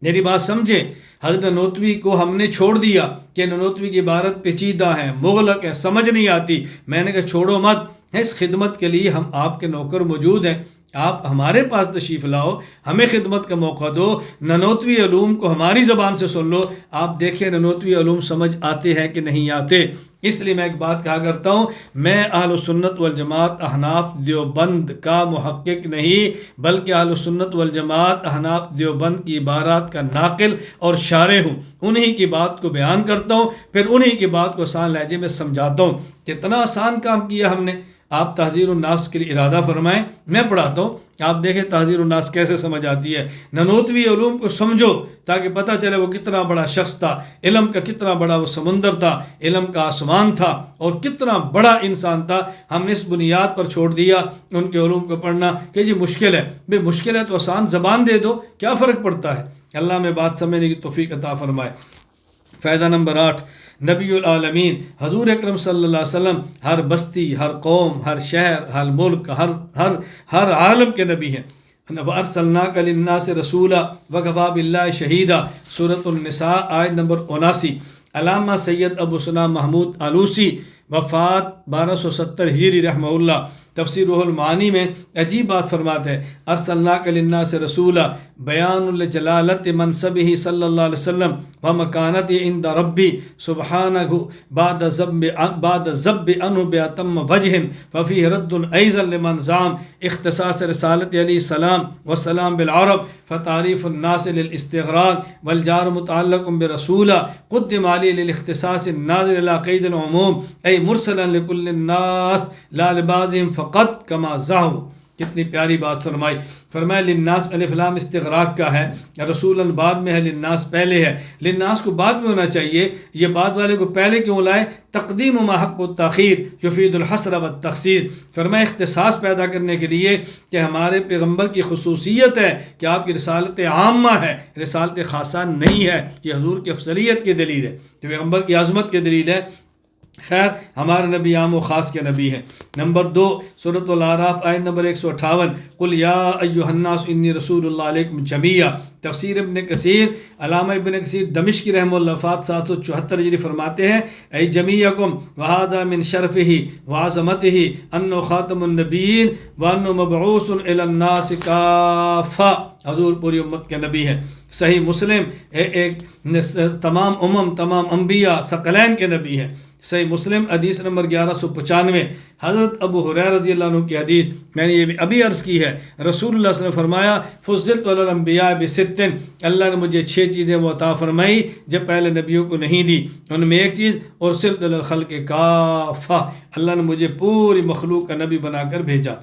میری بات سمجھیں۔ حضرت ننوتوی کو ہم نے چھوڑ دیا کہ ننوتوی کی عبارت پیچیدہ ہے، مغلق ہے، سمجھ نہیں آتی، میں نے کہا چھوڑو مت، اس خدمت کے لیے ہم آپ کے نوکر موجود ہیں، آپ ہمارے پاس تشریف لاؤ، ہمیں خدمت کا موقع دو، ننوتوی علوم کو ہماری زبان سے سن لو۔ آپ دیکھیں ننوتوی علوم سمجھ آتے ہیں کہ نہیں آتے۔ اس لیے میں ایک بات کہا کرتا ہوں، میں اہل سنت والجماعت احناف دیوبند کا محقق نہیں، بلکہ اہل سنت والجماعت احناف دیوبند کی عبارات کا ناقل اور شارح ہوں۔ انہی کی بات کو بیان کرتا ہوں، پھر انہی کی بات کو آسان لہجے میں سمجھاتا ہوں۔ کتنا آسان کام کیا ہم نے۔ آپ تحذیر الناس کے لیے ارادہ فرمائیں، میں پڑھاتا ہوں، آپ دیکھیں تحذیر الناس کیسے سمجھ آتی ہے۔ ننوتوی علوم کو سمجھو تاکہ پتہ چلے وہ کتنا بڑا شخص تھا، علم کا کتنا بڑا وہ سمندر تھا، علم کا آسمان تھا، اور کتنا بڑا انسان تھا۔ ہم نے اس بنیاد پر چھوڑ دیا ان کے علوم کو پڑھنا کہ جی مشکل ہے۔ بھئی مشکل ہے تو آسان زبان دے دو، کیا فرق پڑتا ہے؟ اللہ میں بات سمجھنے کی توفیق عطا فرمائے۔ فائدہ نمبر 8، نبی العالمین حضور اکرم صلی اللہ علیہ وسلم ہر بستی، ہر قوم، ہر شہر، ہر ملک، ہر عالم کے نبی ہیں۔ وَأَرْسَلْنَاكَ لِلنَّاسِ رَسُولًا وَكَفَىٰ بِاللَّهِ شَهِيدًا، سورۃ النساء آیت نمبر 79۔ علامہ سید ابو ثنا محمود آلوسی، وفات 1270 ہجری رحمہ اللہ، تفسیر روح المعانی میں عجیب بات فرماتے ہیں، ارسلناک للناس رسولا بیان لجلالت منصبہ صلی اللہ علیہ وسلم ومکانت عند ربی سبحانہ بعد ذب عنہ باتم وجہ ففیہ رد ایضا لمن زعم اختصاص رسالت علیہ السلام والسلام بالعرب فتعریف الناس للاستغراق والجار متعلق برسولہ قدم علی للاختصاص الناظر الى قید العموم ای مرسلا لکل الناس لا لبعضهم فقط کما زعموا۔ کتنی پیاری بات فرمائی۔ فرمایا للناس الف لام استغراق کا ہے، رسولا بعد میں ہے، للناس پہلے ہے۔ للناس کو بعد میں ہونا چاہیے، یہ بعد والے کو پہلے کیوں لائے؟ تقدیم ما حق التاخیر یفید الحصر والتخصیص۔ فرمایا اختصاص پیدا کرنے کے لیے کہ ہمارے پیغمبر کی خصوصیت ہے کہ آپ کی رسالت عامہ ہے، رسالت خاصہ نہیں ہے۔ یہ حضور کی افضلیت کی دلیل ہے، کہ پیغمبر کی عظمت کی دلیل ہے۔ خیر ہمارے نبی عام و خاص کے نبی ہیں۔ نمبر 2 سورۃ الاعراف آیت نمبر 158، قل یا ایھا الناس انی رسول اللہ علیکم جمیعا۔ تفسیر ابن کثیر، علامہ ابن کثیر دمشقی رحمہ اللہ وفات 774 ہجری فرماتے ہیں، ای جمیعکم وہذا من شرفہ وعظمتہ انہ خاتم النبیین وانہ مبعوث الی الناس کافہ۔ حضور پوری امت کے نبی ہیں۔ صحیح مسلم ایک تمام تمام انبیاء ثقلین کے نبی ہیں۔ صحیح مسلم حدیث نمبر 1195، حضرت ابو ہریرہ رضی اللہ عنہ کی حدیث، میں نے یہ بھی ابھی عرض کی ہے، رسول اللہ صلی اللہ علیہ وسلم نے فرمایا فضلت علی الانبیاء بست، اللہ نے مجھے 6 چیزیں وہ عطا فرمائی جو پہلے نبیوں کو نہیں دی۔ ان میں ایک چیز ارسلت علی الخلق کافہ، اللہ نے مجھے پوری مخلوق کا نبی بنا کر بھیجا۔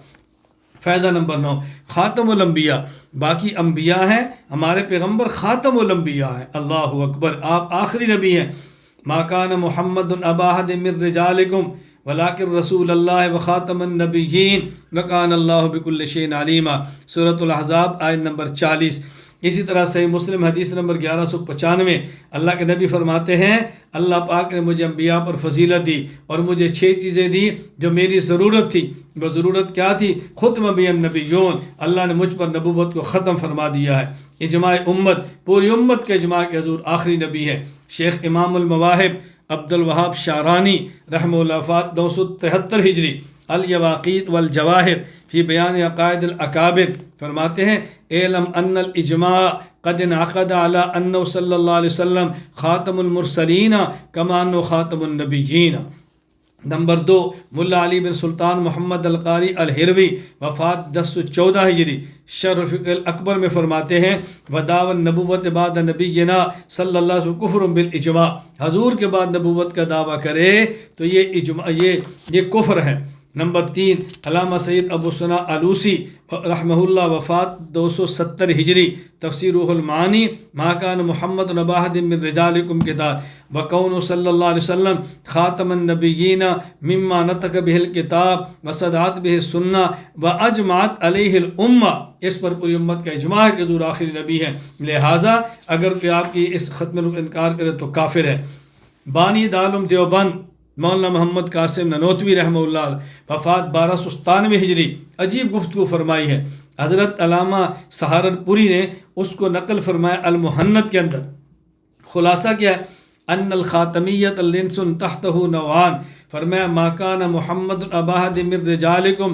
فائدہ نمبر 9، خاتم الانبیاء، باقی انبیاء ہیں، ہمارے پیغمبر خاتم الانبیاء ہیں۔ اللہ اکبر، آپ آخری نبی ہیں۔ ما کان محمد ابا احد من رجالکم ولکن رسول اللہ وخاتم النبیین وکان اللہ بکل شیء علیما، سورۃ الاحزاب آیت نمبر 40۔ اسی طرح صحیح مسلم حدیث نمبر 1195، اللہ کے نبی فرماتے ہیں اللہ پاک نے مجھے انبیاء پر فضیلت دی اور مجھے 6 چیزیں دی جو میری ضرورت تھی۔ وہ ضرورت کیا تھی؟ ختم بی النبیون، اللہ نے مجھ پر نبوت کو ختم فرما دیا ہے۔ اجماع امت، پوری امت کے اجماع کے حضور آخری نبی ہے۔ شیخ امام المواہب عبد الوہاب شعرانی رحمہ اللہ وفات 273 ہجری، الیواقیت والجواہر فی بیان عقائد الاکابر فرماتے ہیں اعلم ان الاجماع قد انعقد علی انہ صلی اللہ علیہ وسلم خاتم المرسلین کما انہ خاتم النبیین۔ نمبر 2 ملا علی بن سلطان محمد القاری الہروی وفات 1014 ہجری، شرح فقہ الاکبر میں فرماتے ہیں ودعوی النبوت بعد نبینا صلی اللہ علیہ وسلم کفر بالاجماع، حضور کے بعد نبوت کا دعویٰ کرے تو یہ کفر ہے۔ نمبر 3 علامہ سید ابو ثنا آلوسی رحمہ اللہ وفات 270 ہجری، تفسیر روح المعانی، ما کان محمد ابا احد من رجالکم کتاب وکون صلی اللہ علیہ وسلم خاتم النبیین مما نطق بہ الکتاب وصدعت بہ السنہ واجمعت علیہ الامہ، اس پر پوری امت کا اجماع ہے کہ حضور آخری نبی ہیں، لہٰذا اگر کوئی آپ کی اس ختم کا انکار کرے تو کافر ہے۔ بانی دارالعلوم دیوبند مولانا محمد قاسم ننوتوی رحمہ اللہ وفات 1297 ہجری، عجیب گفتگو فرمائی ہے۔ حضرت علامہ سہارنپوری نے اس کو نقل فرمایا المحنت کے اندر۔ خلاصہ کیا ہے؟ ان الخاتمیت لنس تحتہ نوعان، فرمایا ما کان محمد ابا احد من رجالکم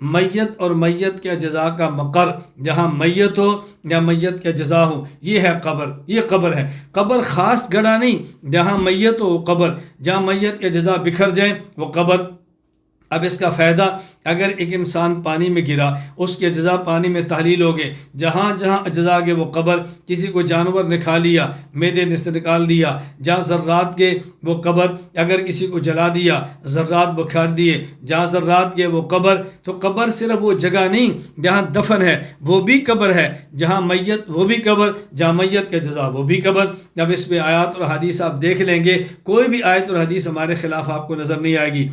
میت اور میت کے جزا کا مقر، جہاں میت ہو یا میت کے جزا ہو، یہ ہے قبر، یہ قبر ہے۔ قبر خاص گڑھا نہیں، جہاں میت ہو وہ قبر، جہاں میت کے جزا بکھر جائیں وہ قبر۔ اب اس کا فائدہ، اگر ایک انسان پانی میں گرا، اس کے اجزاء پانی میں تحلیل ہو گئے، جہاں جہاں اجزاء گئے وہ قبر، کسی کو جانور نے کھا لیا، معدے نے سے نکال دیا، جہاں ذرات گئے وہ قبر، اگر کسی کو جلا دیا، ذرات بکھار دیے، جہاں ذرات گئے وہ قبر۔ تو قبر صرف وہ جگہ نہیں جہاں دفن ہے وہ بھی قبر ہے، جہاں میت وہ بھی قبر، جہاں میت کے جزا وہ بھی قبر۔ اب اس میں آیات اور حدیث آپ دیکھ لیں گے، کوئی بھی آیت اور حدیث ہمارے خلاف آپ کو نظر نہیں آئے گی۔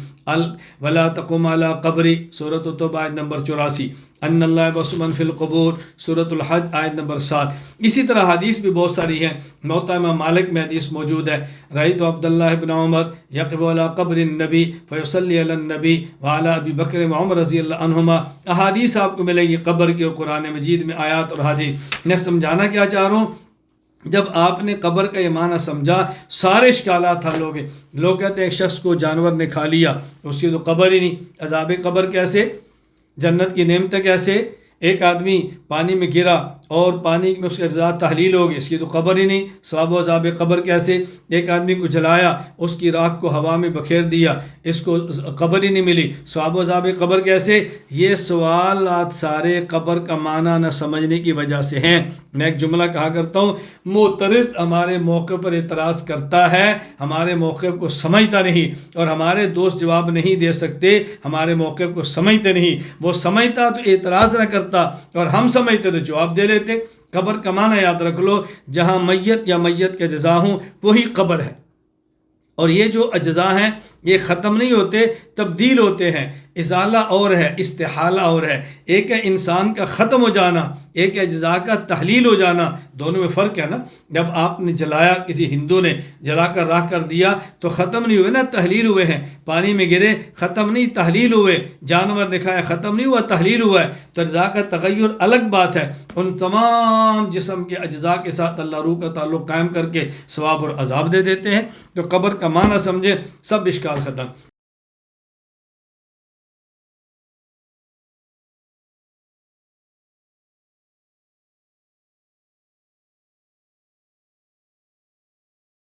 ولا تقم علی قبری، سورۃ التوبہ آیت نمبر 84، ان اللہ یبعث من فی القبور، سورۃ الحج آیت نمبر 7۔ اسی طرح حدیث بھی بہت ساری ہیں، موطا امام مالک میں حدیث موجود ہے، رأیت عبداللہ بن عمر یقف علی قبر النبی فیصلی علی النبی وعلی ابی بکر وعمر رضی اللہ عنہما۔ احادیث آپ کو ملے گی قبر کی اور قرآن مجید میں آیات اور حدیث۔ میں سمجھانا کیا چاہ رہا ہوں، جب آپ نے قبر کا یہ معنی سمجھا، سارے اشکالات حل ہو گئے۔ لوگ کہتے ہیں ایک شخص کو جانور نے کھا لیا، اس کی تو قبر ہی نہیں، عذاب قبر کیسے، جنت کی نعمتیں کیسے؟ ایک آدمی پانی میں گرا اور پانی میں اس کے اجزاء تحلیل ہو گئے، اس کی تو قبر ہی نہیں، ثواب و عذاب قبر کیسے؟ ایک آدمی کو جلایا، اس کی راکھ کو ہوا میں بکھیر دیا، اس کو قبر ہی نہیں ملی، ثواب و عذاب قبر کیسے؟ یہ سوالات سارے قبر کا معنی نہ سمجھنے کی وجہ سے ہیں۔ میں ایک جملہ کہا کرتا ہوں، معترض ہمارے موقع پر اعتراض کرتا ہے، ہمارے موقف کو سمجھتا نہیں، اور ہمارے دوست جواب نہیں دے سکتے، ہمارے موقف کو سمجھتے نہیں۔ وہ سمجھتا تو اعتراض نہ کرتا، اور ہم سمجھتے تو جواب دے لیتے۔ قبر کا معنی یاد رکھ لو، جہاں میت یا میت کے جزا ہوں وہی قبر ہے۔ اور یہ جو اجزاء ہیں یہ ختم نہیں ہوتے، تبدیل ہوتے ہیں۔ ازالہ اور ہے، استحالہ اور ہے۔ ایک ہے انسان کا ختم ہو جانا، ایک ہے اجزاء کا تحلیل ہو جانا، دونوں میں فرق ہے نا۔ جب آپ نے جلایا، کسی ہندو نے جلا کر راکھ کر دیا تو ختم نہیں ہوئے نا، تحلیل ہوئے ہیں۔ پانی میں گرے، ختم نہیں، تحلیل ہوئے۔ جانور نے کھایا، ختم نہیں ہوا، تحلیل ہوا ہے۔ تو اجزاء کا تغیر الگ بات ہے، ان تمام جسم کے اجزاء کے ساتھ اللہ روح کا تعلق قائم کر کے ثواب اور عذاب دے دیتے ہیں۔ تو قبر کا معنی سمجھے، سب اشکال ختم۔